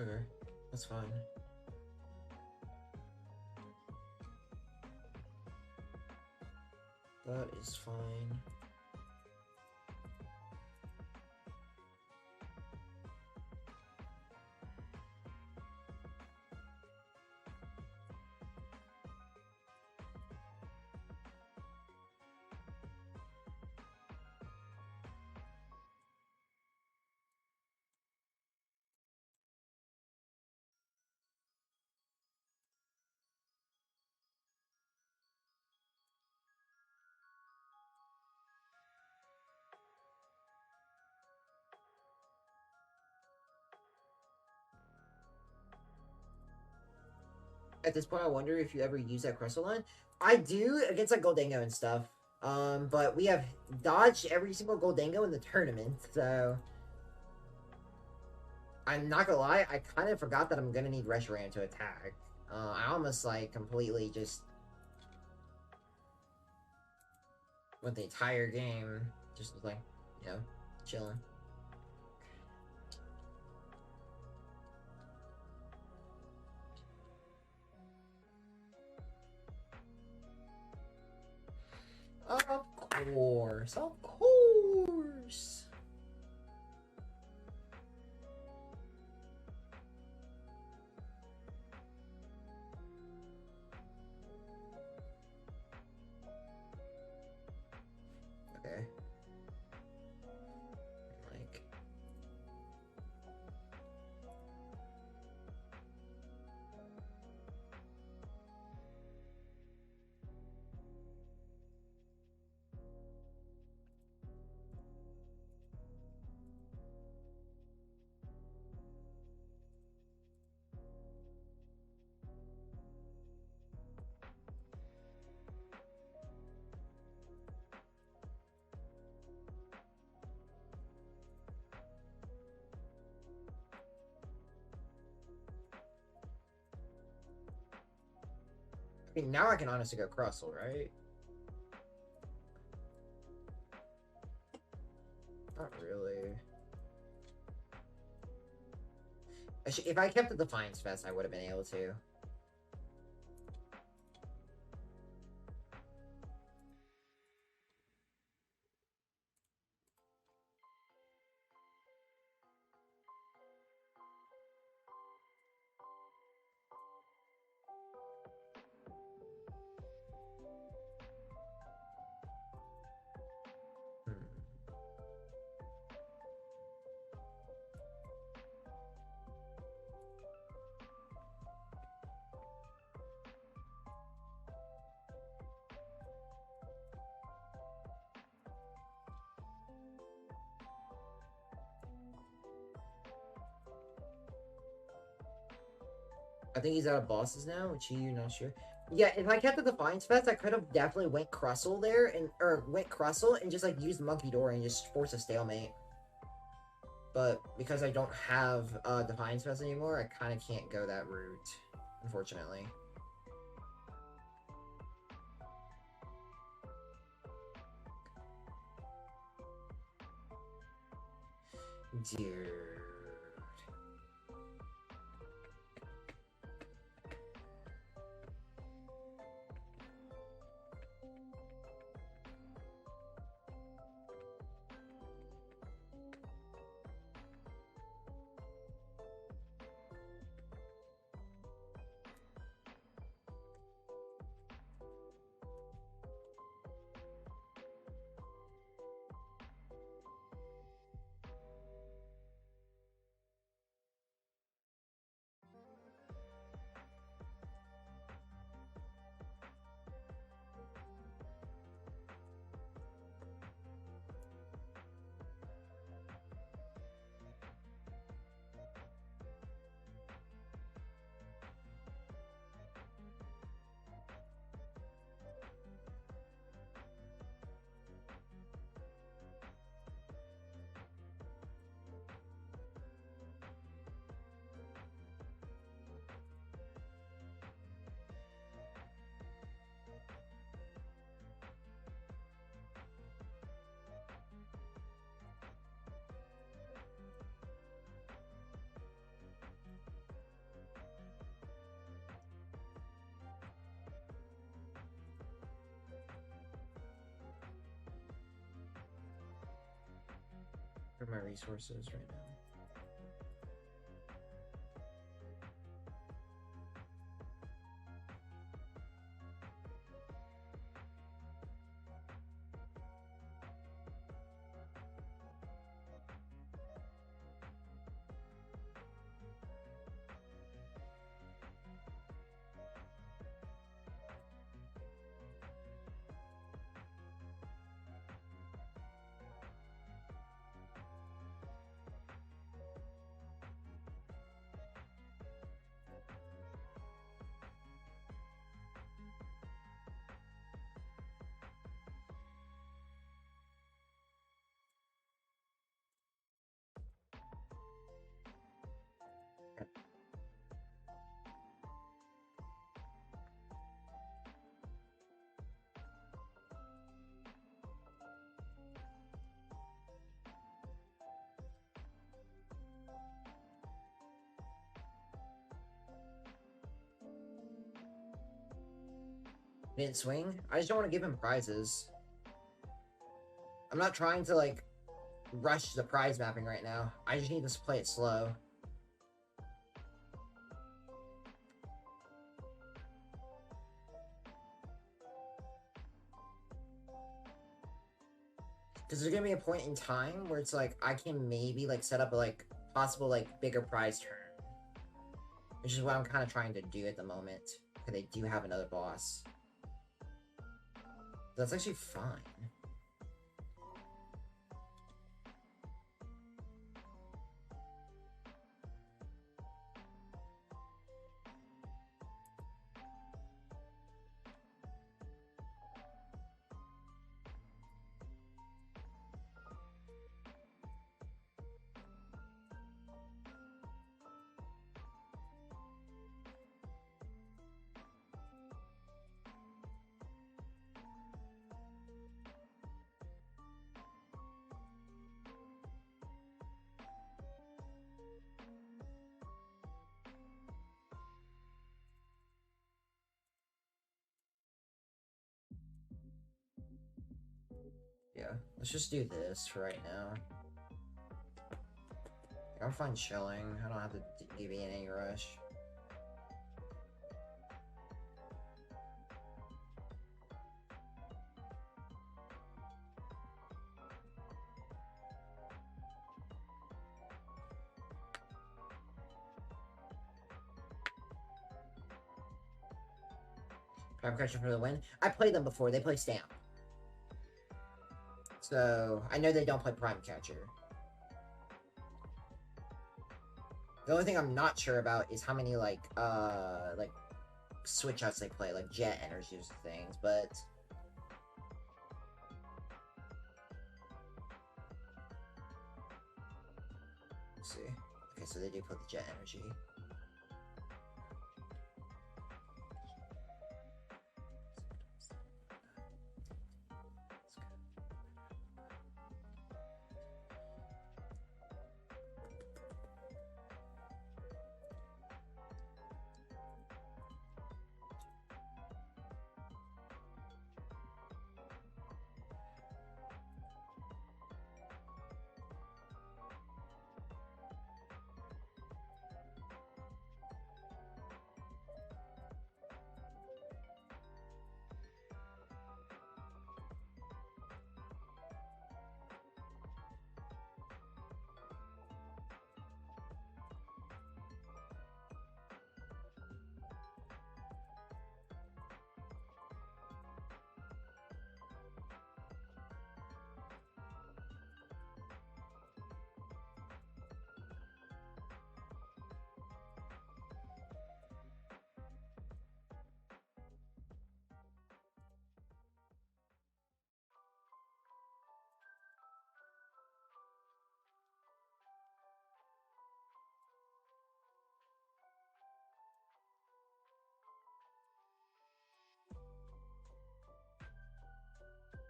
A: Okay, that's fine. That is fine. At this point, I wonder if you ever use that Crustle line. I do against like Goldango and stuff. But we have dodged every single Goldango in the tournament, so I'm not gonna lie, I kind of forgot that I'm gonna need Reshiram to attack. I almost like completely just went the entire game just was like, you know, chilling. Of course, of course. Okay. Like. I mean, now I can honestly go Crustle, right? Not really. If I kept the Defiance Vest, I would have been able to. I think he's out of bosses now, which you not sure. Yeah, if I kept the Defiance Vest, I could have definitely went Crustle there or went Crustle and just like used Munkidori and just force a stalemate. But because I don't have Defiance Vest anymore, I kind of can't go that route, unfortunately. Dude. Where are my resources right now? Didn't swing? I just don't want to give him prizes. I'm not trying to, like, rush the prize mapping right now. I just need to play it slow. Because there's going to be a point in time where it's like, I can maybe, like, set up a, like, possible, like, bigger prize turn. Which is what I'm kind of trying to do at the moment. Because they do have another boss. That's actually fine. Yeah, let's just do this for right now. I'm fine chilling. I don't have to give you any rush. Prime Catcher for the win. I played them before. They play Stamp. So, I know they don't play Prime Catcher. The only thing I'm not sure about is how many, like switch outs they play, like jet energies and things, but... Let's see. Okay, so they do put the jet energy.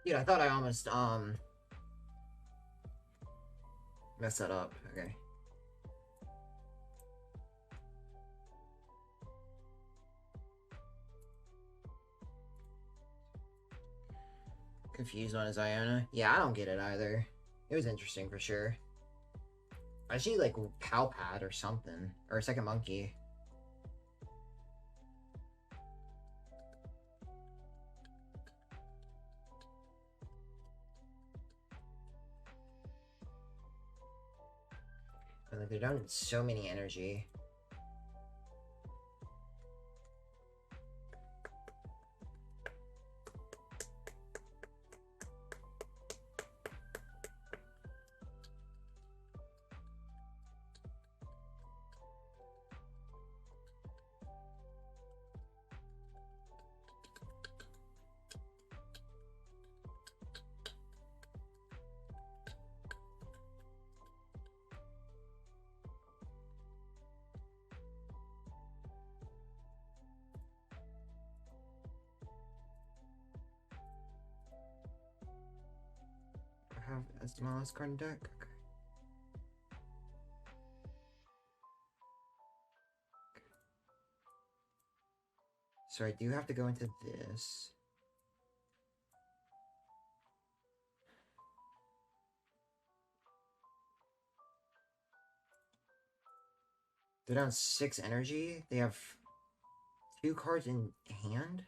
A: Dude, I thought I almost, messed that up. Okay. Confused on his Iono. Yeah, I don't get it either. It was interesting for sure. I see like Pal Pad or something. Or a second monkey. Like they're down so many energy. As my last card in deck. Okay. So I do have to go into this. They're down 6 energy. They have 2 cards in hand.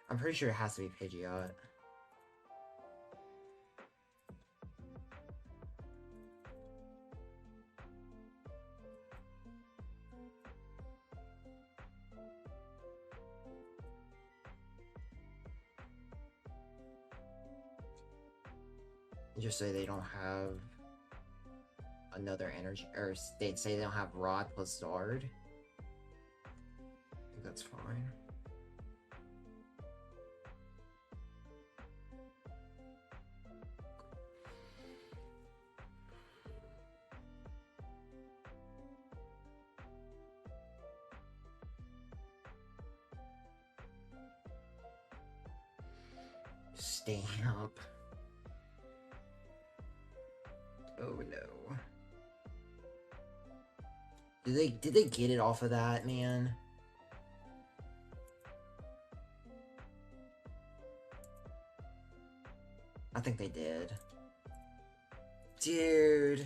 A: I'm pretty sure it has to be Pidgeot. Just say they don't have another energy, or they'd say they don't have Rod plus Zard. I think that's fine. Stamp. Oh no. Did they get it off of that, man? I think they did. Dude.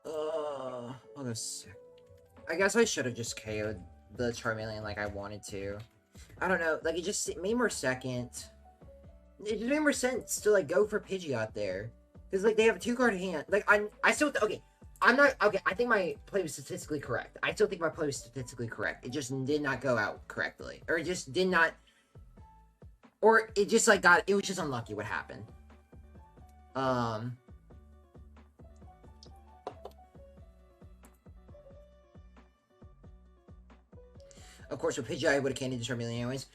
A: Hold on a sec. I guess I should have just KO'd the Charmeleon like I wanted to. I don't know, like it made more sense. It just made more sense to like go for Pidgeot there. Because like they have a 2-card hand. Like I still okay. I'm not okay. I think my play was statistically correct. I still think my play was statistically correct. It just did not go out correctly, or it just did not, or it just like got. It was just unlucky what happened. Of course, with Pidgeot, I would have candy destroyed me anyways.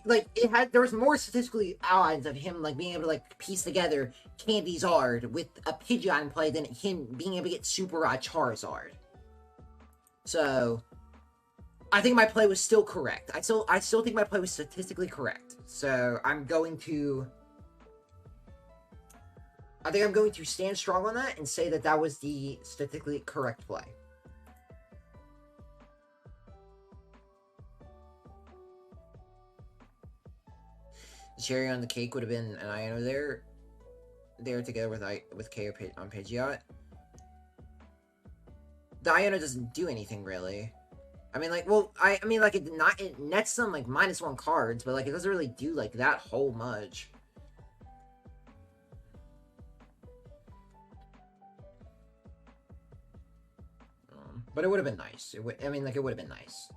A: Like it had, there was more statistically odds of him like being able to like piece together Candy Zard with a Pidgeot in play than him being able to get Super Charizard. So I think my play was still correct. I still think my play was statistically correct. So I think I'm going to stand strong on that and say that that was the statistically correct play. The cherry on the cake would have been an Iono there together with KO on Pidgeot. The Iono doesn't do anything really. I mean, like, well, I mean, like, it nets them like -1 cards, but like, it doesn't really do like that whole much. But it would have been nice. It would. I mean, like, it would have been nice.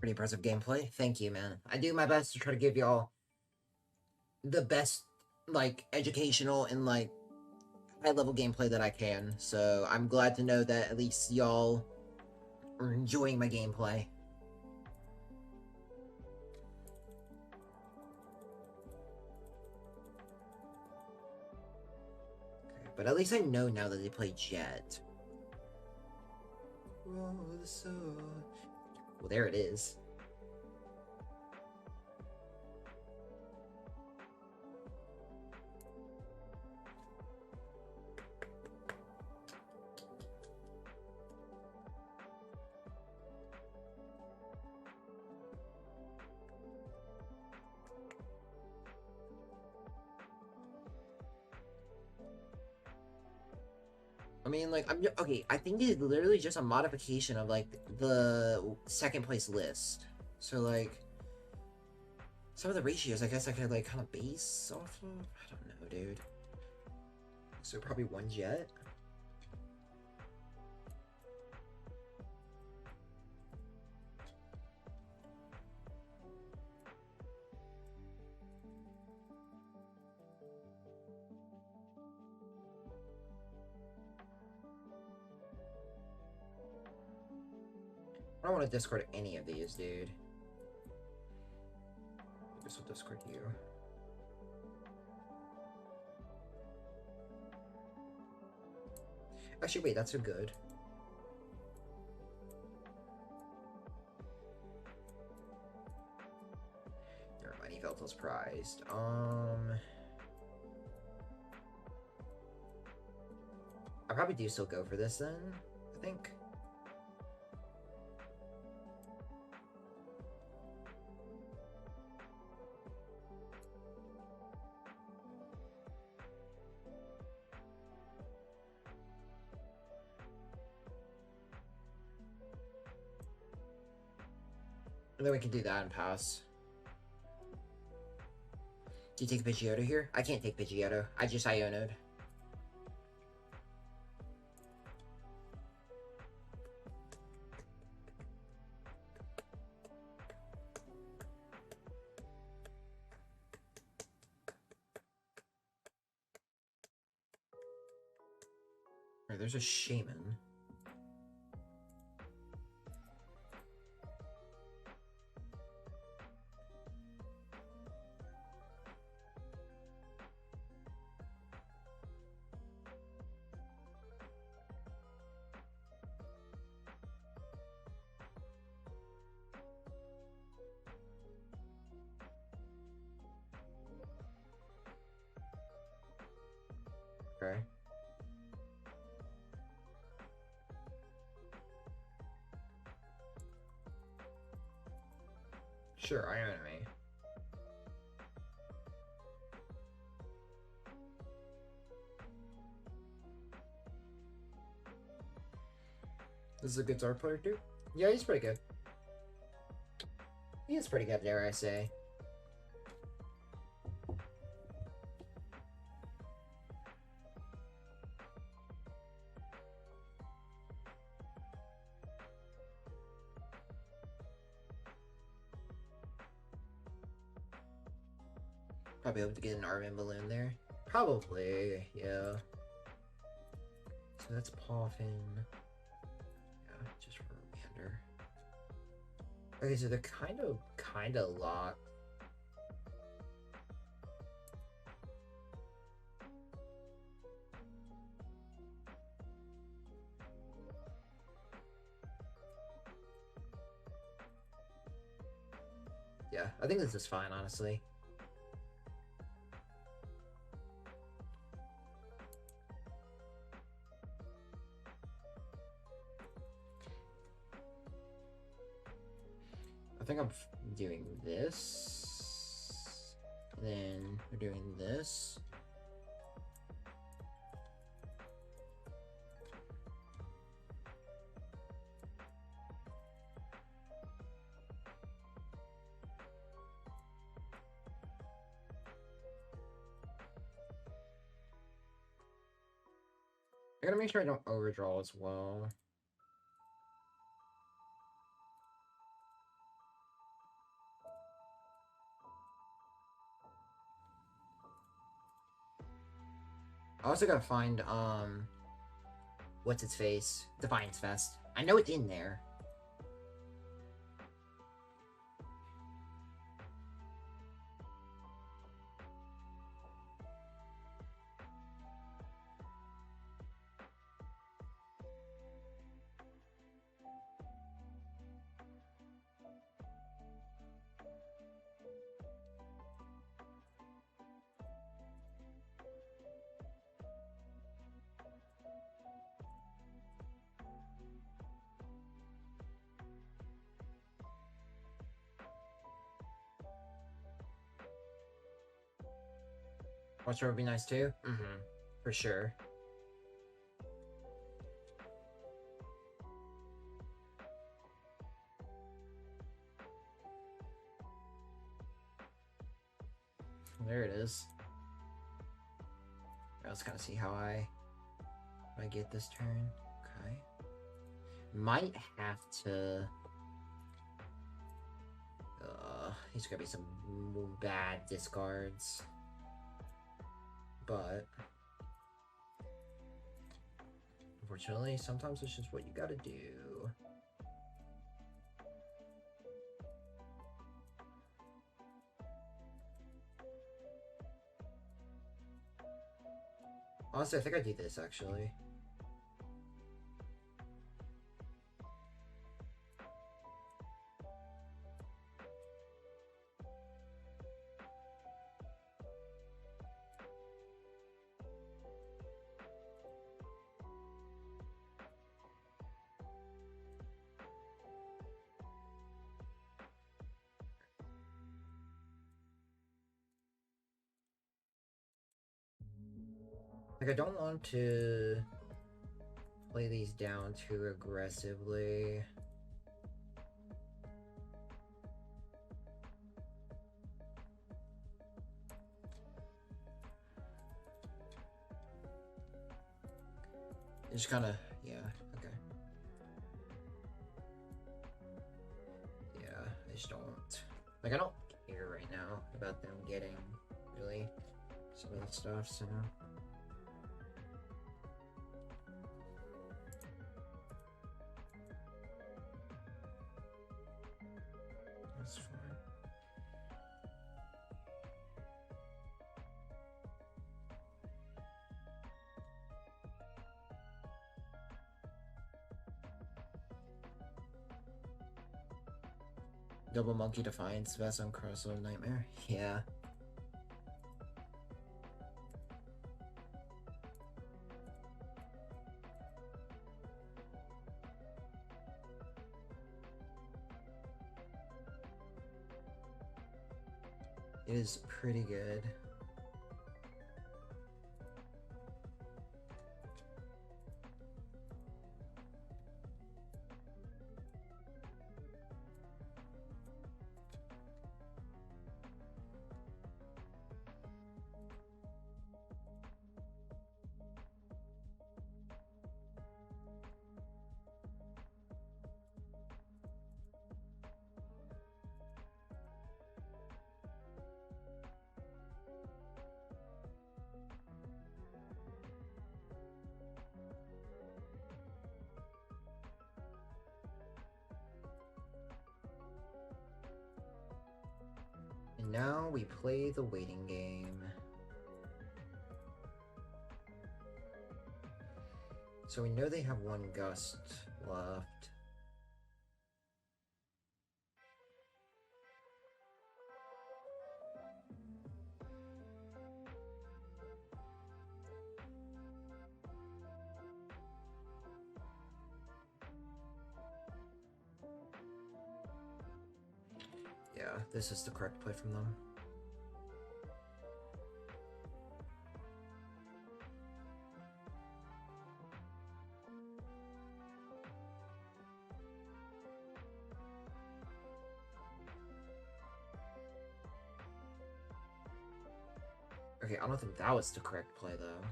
A: Pretty impressive gameplay. Thank you, man. I do my best to try to give y'all the best, like, educational and, like, high-level gameplay that I can. So I'm glad to know that at least y'all are enjoying my gameplay. Okay, but at least I know now that they play Jet. Well, there it is. I mean, like, okay, I think it's literally just a modification of, like, the second place list. So, like, some of the ratios, I guess I could, like, kind of base off of? I don't know, dude. So, probably one Jet. I don't want to discard any of these, dude. I guess I'll discard you. Actually, wait, that's a good. Never mind, Yveltal's prized. I probably do still go for this then, I think. And then we can do that and pass. Do you take Pidgeotto here? I can't take Pidgeotto. I just Iono'd. Alright, there's a Shaman. Sure, Iono MEG. This is a good Zard player too? Yeah, he's pretty good. He is pretty good, dare I say. Probably hope to get an Air Balloon there. Probably, yeah. So that's Poffin. Yeah, just for Commander. Okay, so they're kind of locked. Yeah, I think this is fine, honestly. I think I'm doing this. Then we're doing this. I gotta make sure I don't overdraw as well. I also gotta find, what's its face? Defiance Vest. I know it's in there. Watch would be nice too? For sure. There it is. Let's kind of see how I get this turn. Okay. Might have to. These are gonna be some bad discards. But unfortunately, sometimes it's just what you gotta do. Honestly, I think I do this actually. Like, I don't want to play these down too aggressively. Just kind of, yeah, okay. Yeah, I just don't, like, I don't care right now about them getting, really, some of the stuff, so. That's fine. Double Monkey Defiance Vest on Crustle Nightmare. Yeah. It is pretty good. And now we play the waiting game. So we know they have one Gust left. Yeah, this is the correct play from them. Okay, I don't think that was the correct play, though.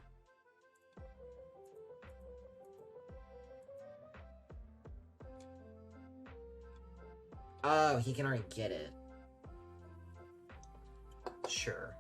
A: Oh, he can already get it. Sure.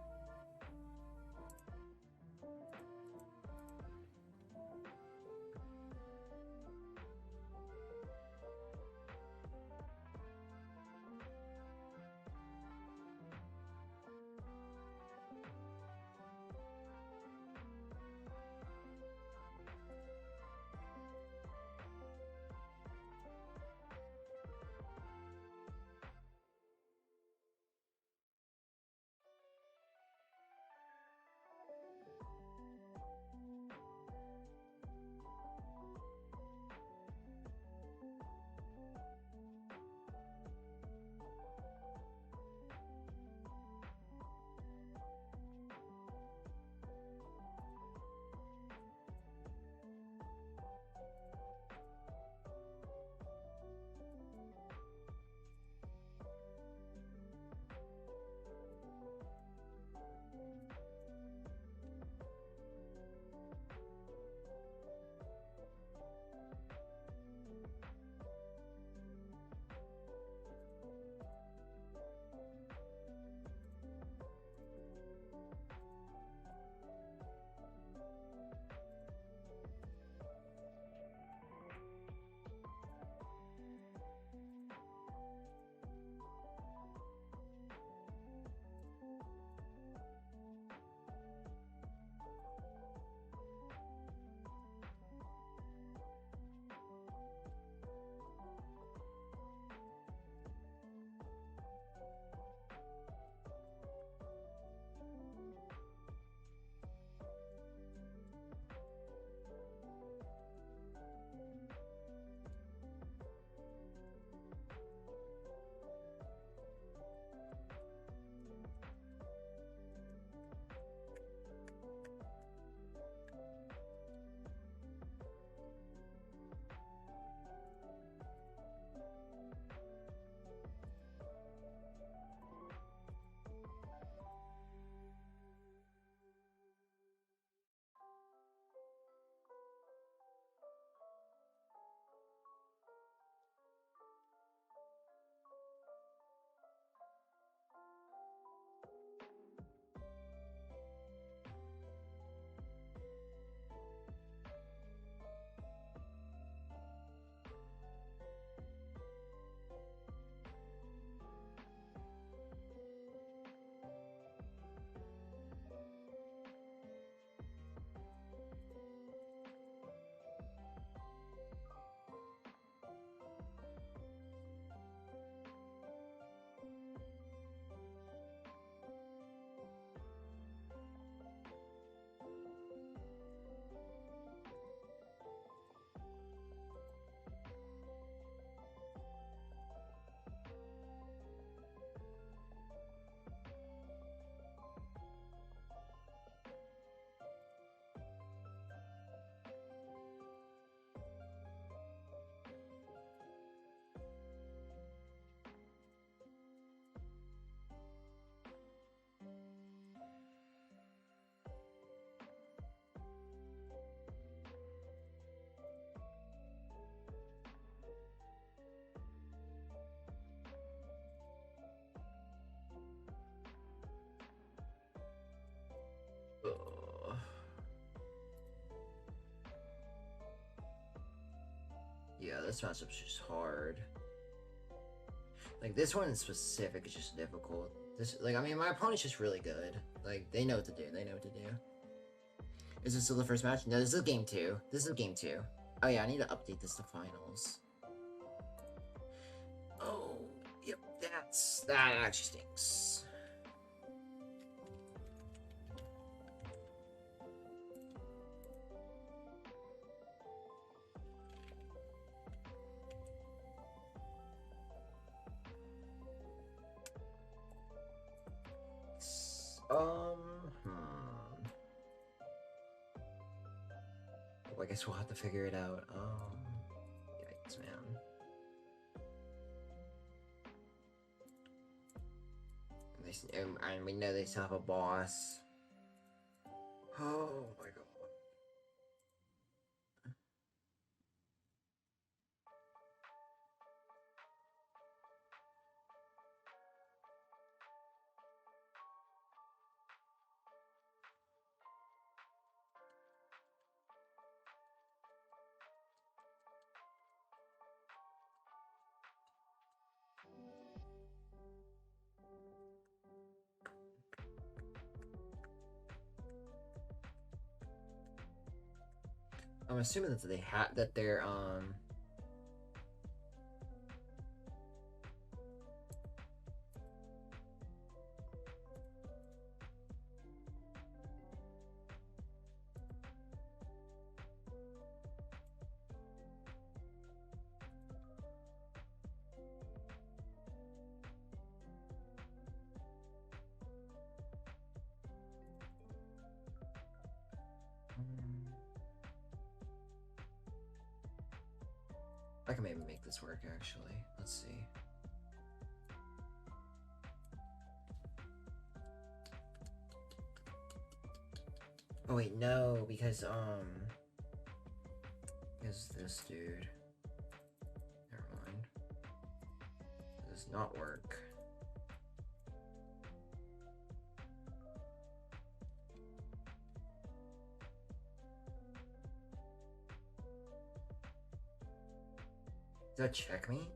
A: this matchup's just hard. Like, this one in specific is just difficult. This, like, I mean, my opponent's just really good. Like, they know what to do. They know what to do. Is this still the first match? No, this is game 2. This is game 2. Oh, yeah, I need to update this to finals. Oh, yep, that actually stinks. Well, I guess we'll have to figure it out. Yikes, man. And we know they still have a boss. Oh my god. I'm assuming that they're I can maybe make this work, actually. Let's see. Oh wait, no, because this dude. Never mind. It does not work. Is that checkmate?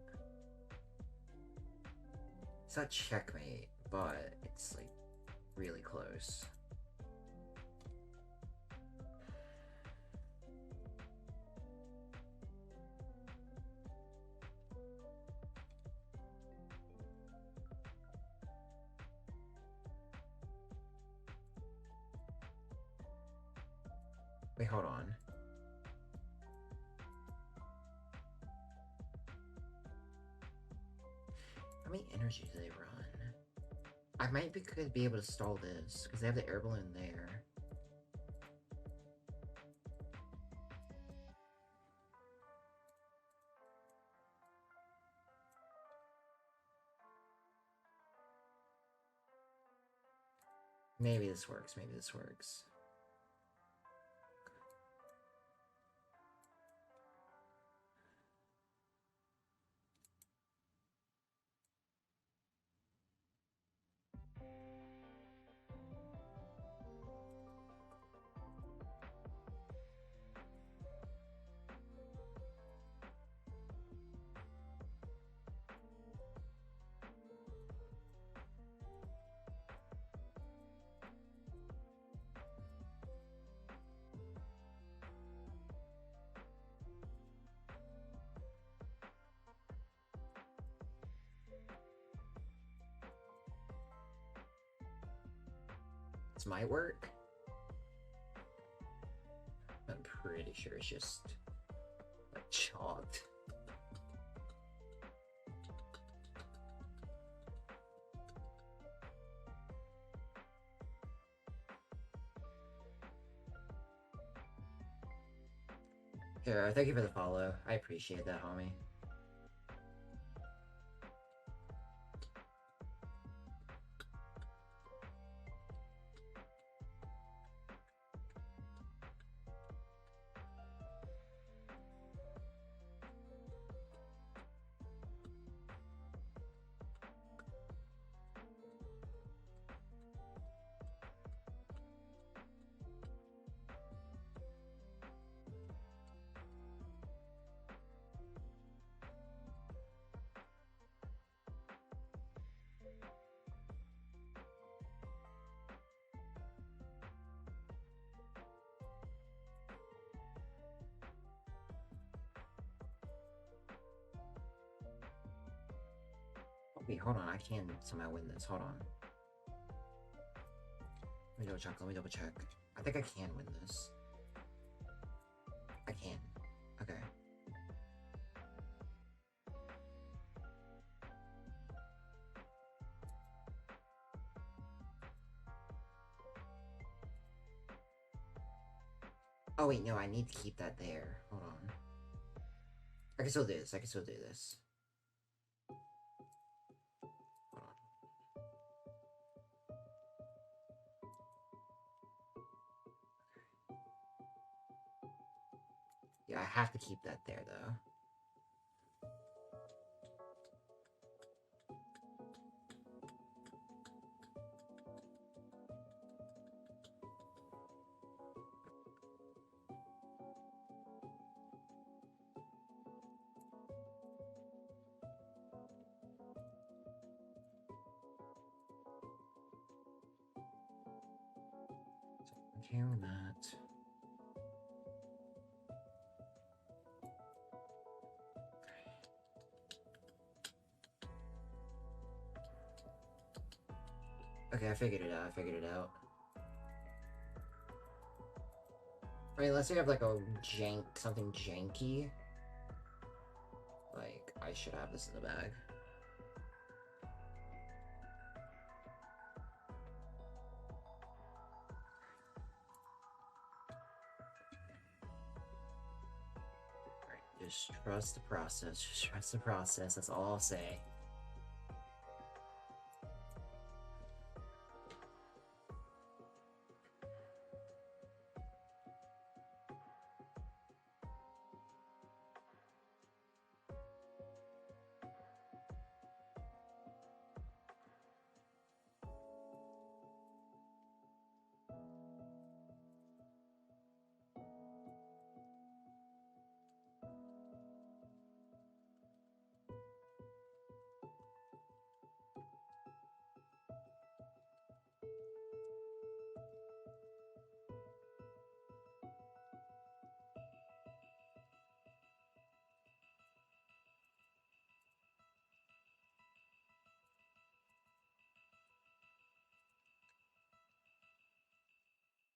A: It's not checkmate, but it's like really close. Wait, hold on. How many energies do they run? I might could be able to stall this, because they have the air balloon there. Maybe this works, maybe this works. This might work. I'm pretty sure it's just like chalked. Here, thank you for the follow. I appreciate that, homie. Wait, hold on. I can somehow win this. Hold on. Let me double check. Let me double check. I think I can win this. I can. Okay. Oh wait, no, I need to keep that there. Hold on. I can still do this. I can still do this. Hold on. Yeah, I have to keep that there, though. Okay with that. Okay, I figured it out. I figured it out. I mean, unless you have like a something janky. Like, I should have this in the bag. Alright, just trust the process. Just trust the process. That's all I'll say.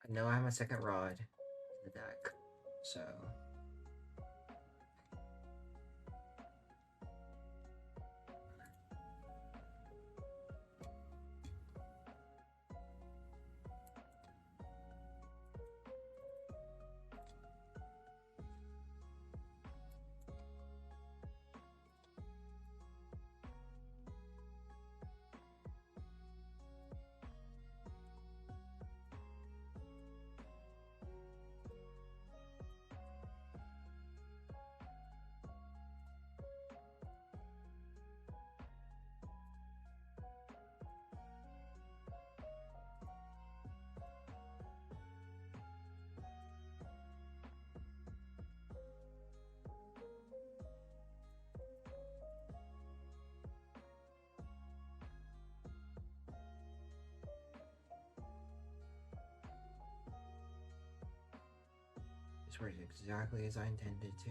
A: I know I have my second rod in the deck, so... This works exactly as I intended to.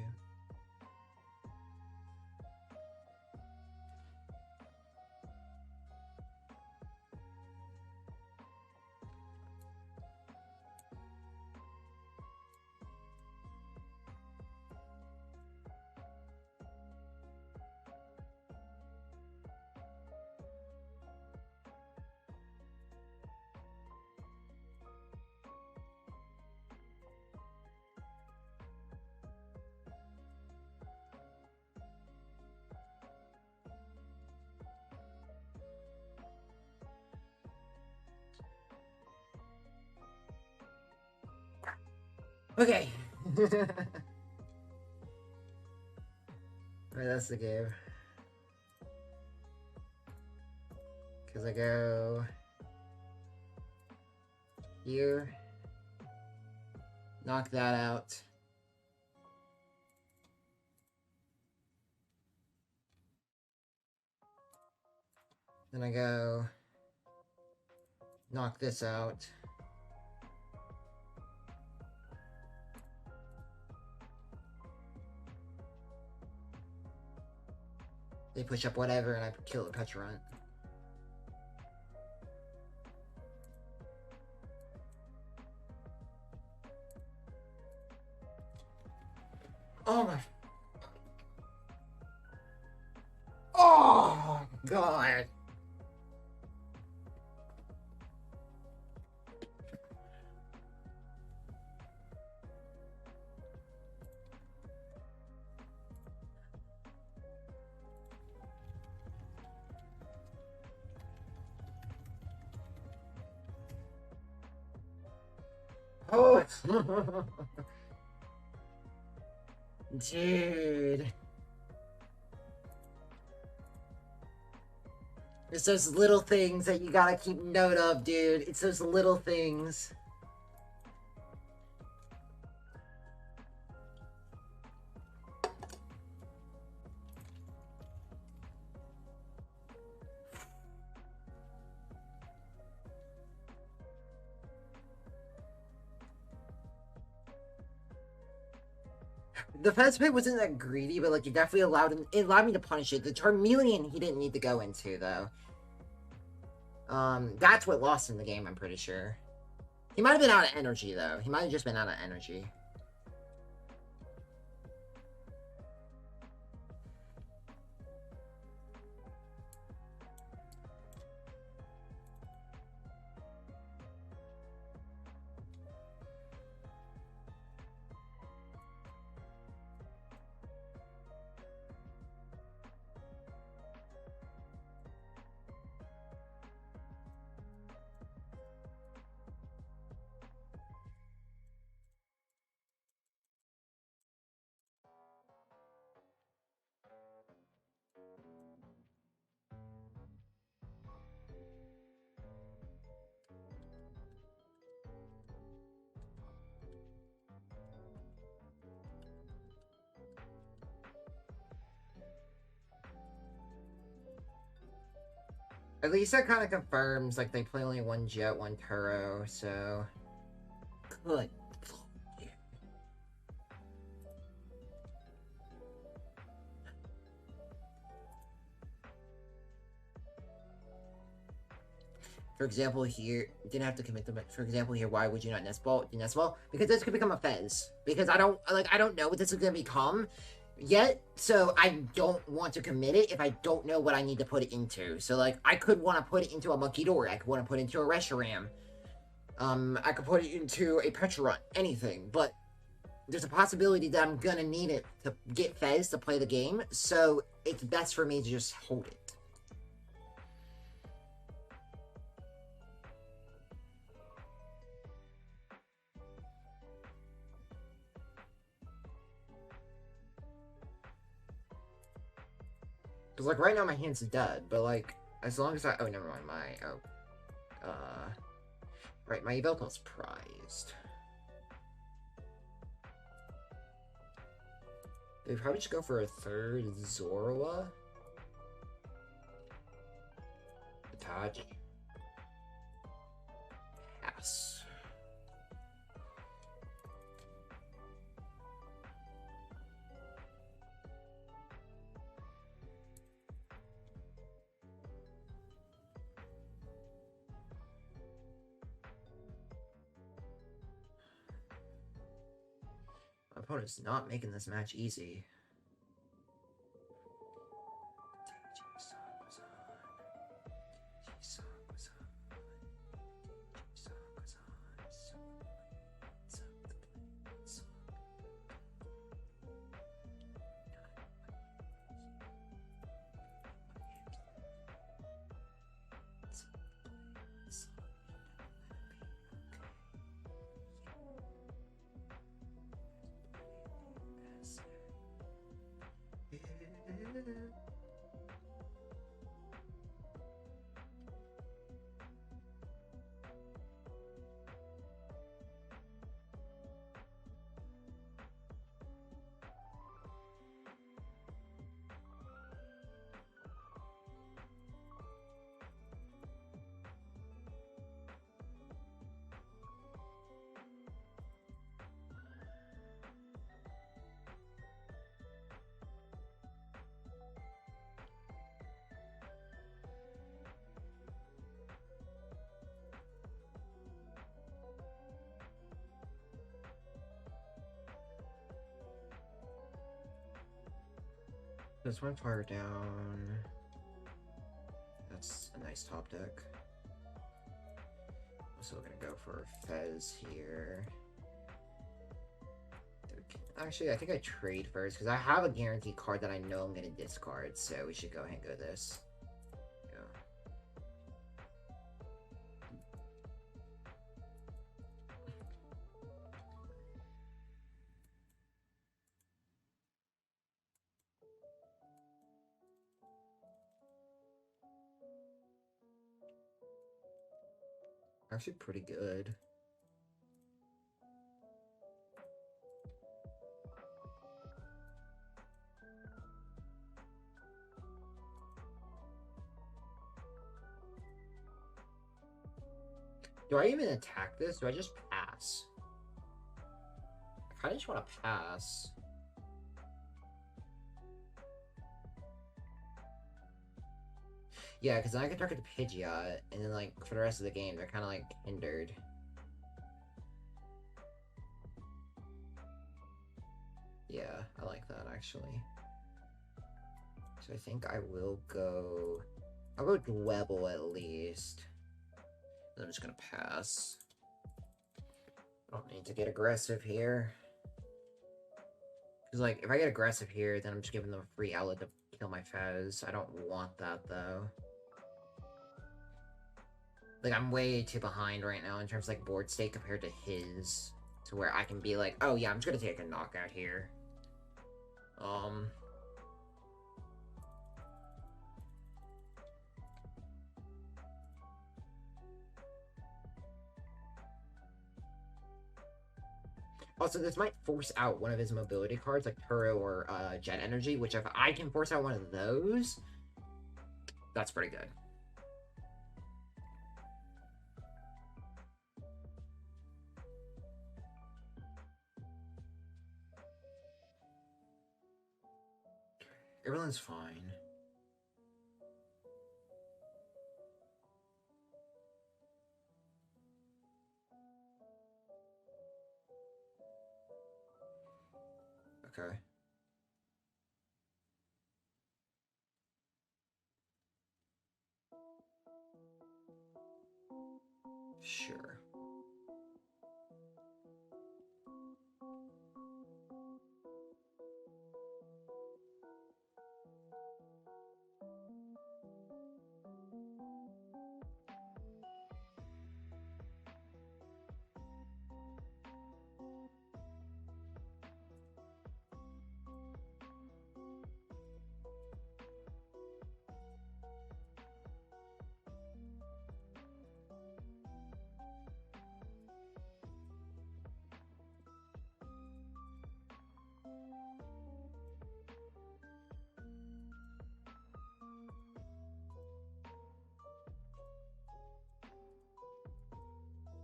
A: Okay. Alright, that's the game. Because I go here, knock that out. Then I go knock this out. They push up whatever, and I kill the Pecharunt. Oh my... Oh, God. Oh. Dude. It's those little things that you gotta keep note of, dude. It's those little things. The Fez pit wasn't that greedy, but like it definitely allowed me to punish it. The Charmeleon he didn't need to go into though. That's what lost in the game, I'm pretty sure. He might have been out of energy though. He might have just been out of energy. At least that kind of confirms, like, they play only one Jet, one Turo, so... Good. For example, here, didn't have to commit them, but for example, here, why would you not Nest Ball? Nest Ball? Because this could become a Fez. Because I don't know what this is going to become yet, so I don't want to commit it if I don't know what I need to put it into. So, like, I could want to put it into a Munkidori, I could want to put it into a Reshiram, I could put it into a Pecharunt, anything, but there's a possibility that I'm gonna need it to get Fez to play the game, so it's best for me to just hold it. Because, like, right now my hand's dead, but, like, as long as I... Oh, never mind, Right, my Yveltal's prized. They probably should go for a third Zorua. Attach. Yes. My opponent's not making this match easy. There's one fire down. That's a nice top deck. So we're gonna go for Fez here. Actually, I think I trade first because I have a guaranteed card that I know I'm gonna discard, so we should go ahead and go this. Actually pretty good. Do I even attack this? Do I just pass? I kind of just want to pass. Yeah, because then I can target the Pidgeot, and then, like, for the rest of the game, they're kind of, like, hindered. Yeah, I like that, actually. So I think I will go... I'll go Dwebble, at least. I'm just gonna pass. I don't need to get aggressive here. Because, like, if I get aggressive here, then I'm just giving them a free outlet to kill my Fez. I don't want that, though. Like, I'm way too behind right now in terms of, like, board state compared to his. To where I can be like, oh yeah, I'm just gonna take a knockout here. Also, this might force out one of his mobility cards, like Turo or Jet Energy, which if I can force out one of those, that's pretty good. Everyone's fine. Okay. Sure.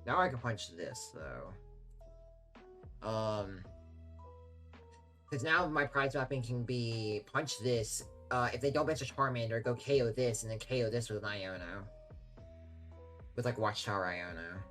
A: Now I can punch this, though. Because now my prize mapping can be punch this. If they don't bench a Charmander, go KO this, and then KO this with an Iono. With, like, Watchtower Iono.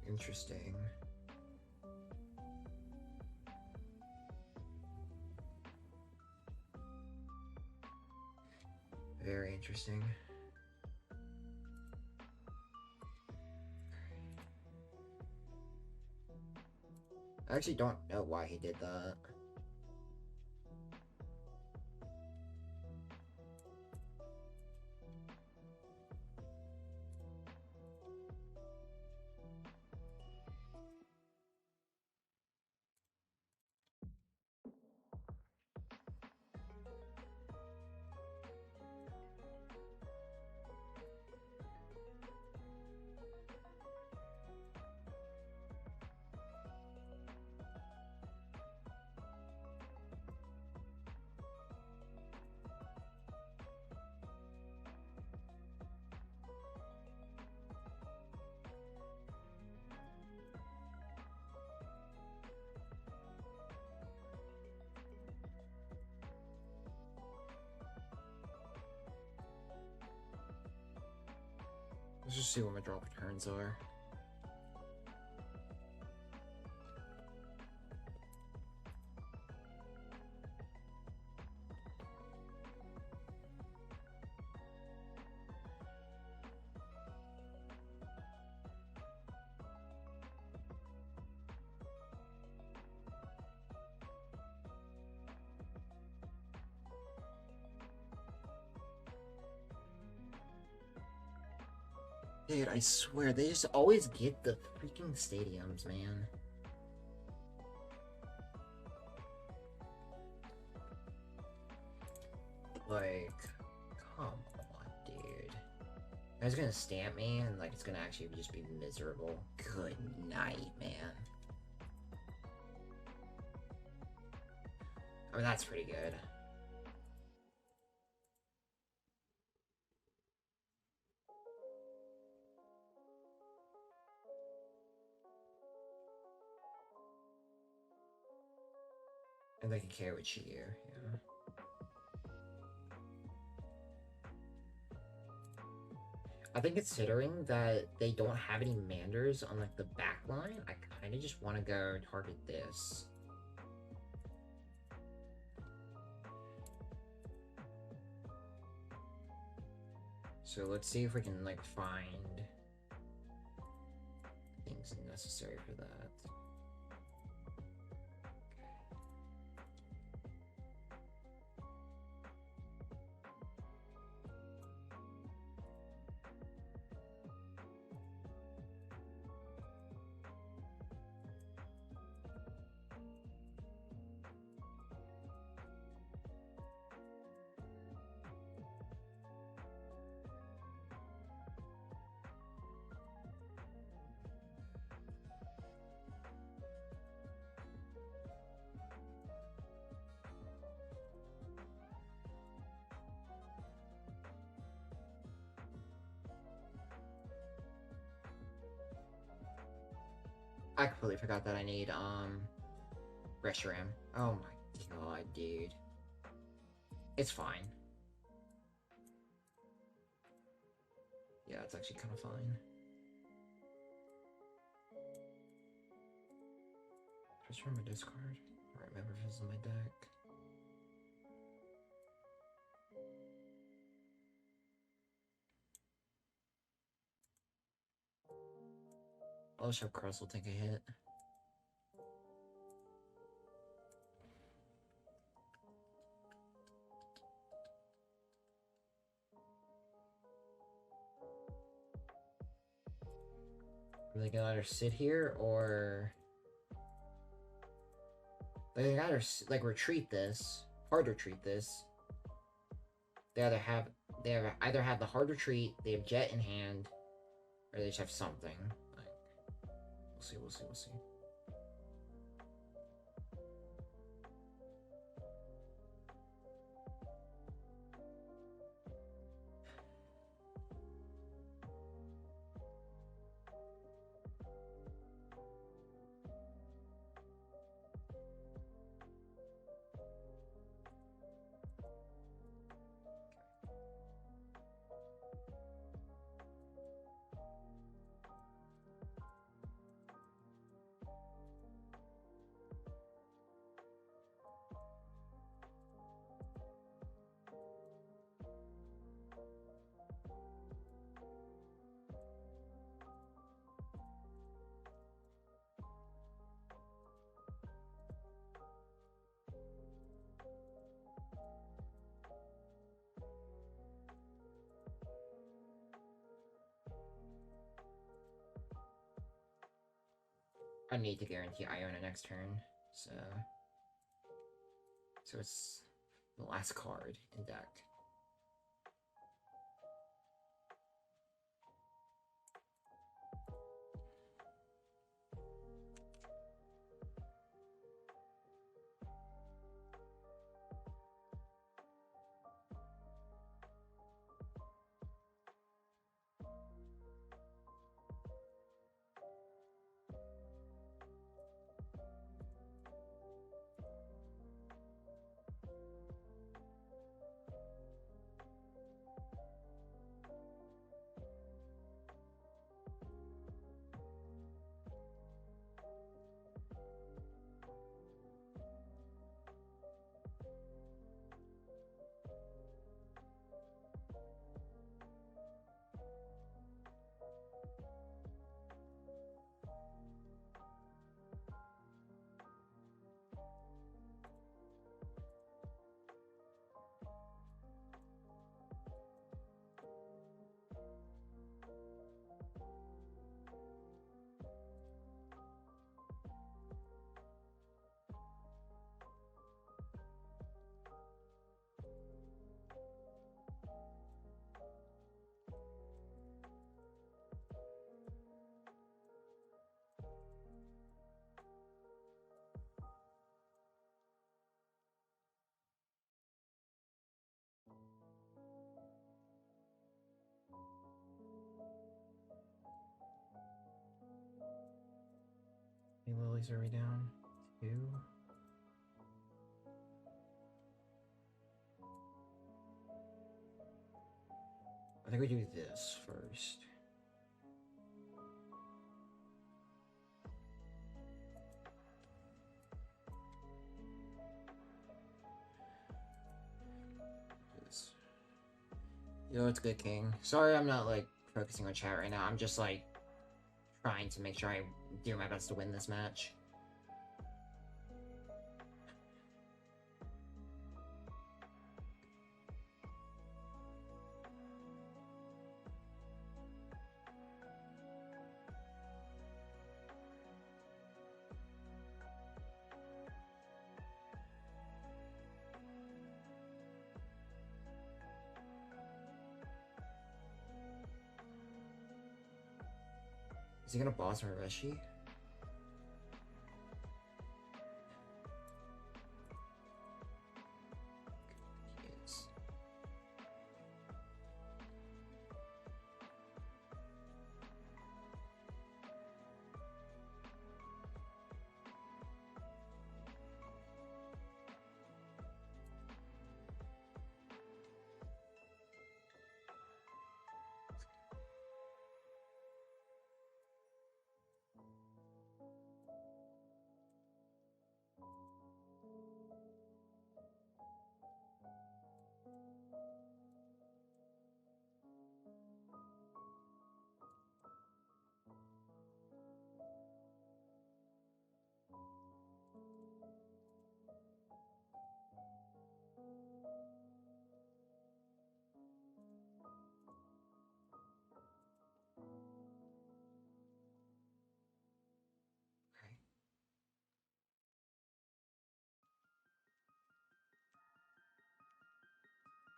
A: Interesting. Very interesting. I actually don't know why he did that. just see what my drop returns are. Dude, I swear, they just always get the freaking stadiums, man. Like, come on, dude. You guys gonna stamp me and, like, it's gonna actually just be miserable. Good night, man. I mean, that's pretty good. And they can carry with you, yeah. I think considering that they don't have any Manders on like the back line, I kind of just want to go target this. So let's see if we can like find things necessary for that. I completely forgot that I need, Reshiram. Oh my god, dude. It's fine. Yeah, it's actually kind of fine. Just remember discard. Or remember if it's in my deck. I'll just have Crustle take a hit. They can either sit here or they can either like retreat this, hard retreat this. They either have the hard retreat, they have Jet in hand, or they just have something. Like, we'll see. I need to guarantee Iono next turn, so it's the last card in deck.
B: Lillies are we down? 2. I think we do this first. Yo, it's good, King. Sorry I'm not, like, focusing on chat right now. I'm just, like, trying to make sure I do my best to win this match. Is he gonna boss my Reshi? Yes.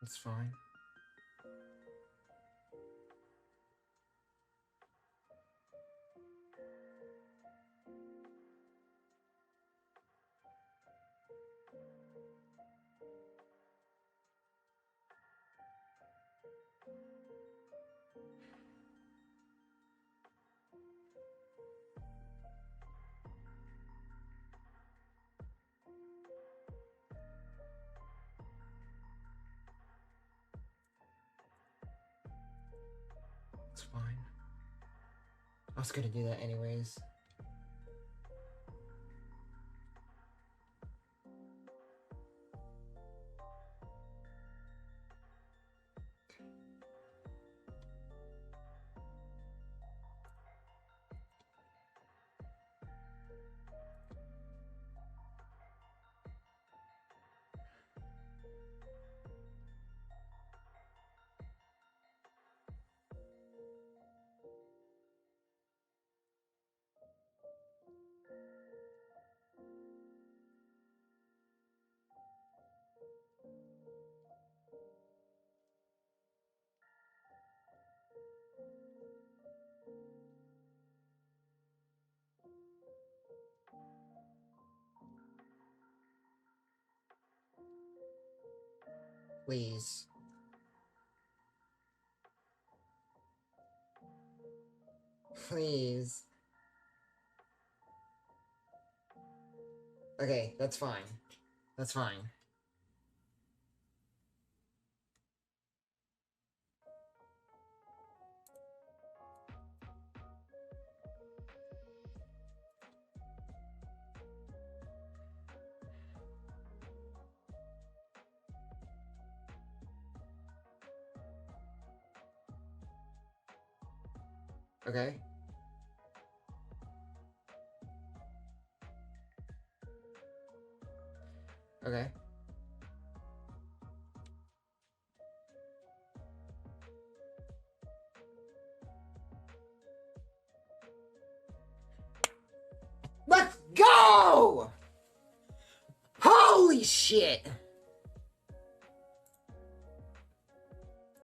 B: It's fine. It's fine. I was gonna do that anyways. Please. Please. Okay, that's fine. That's fine. Okay. Okay. Let's go! Holy shit!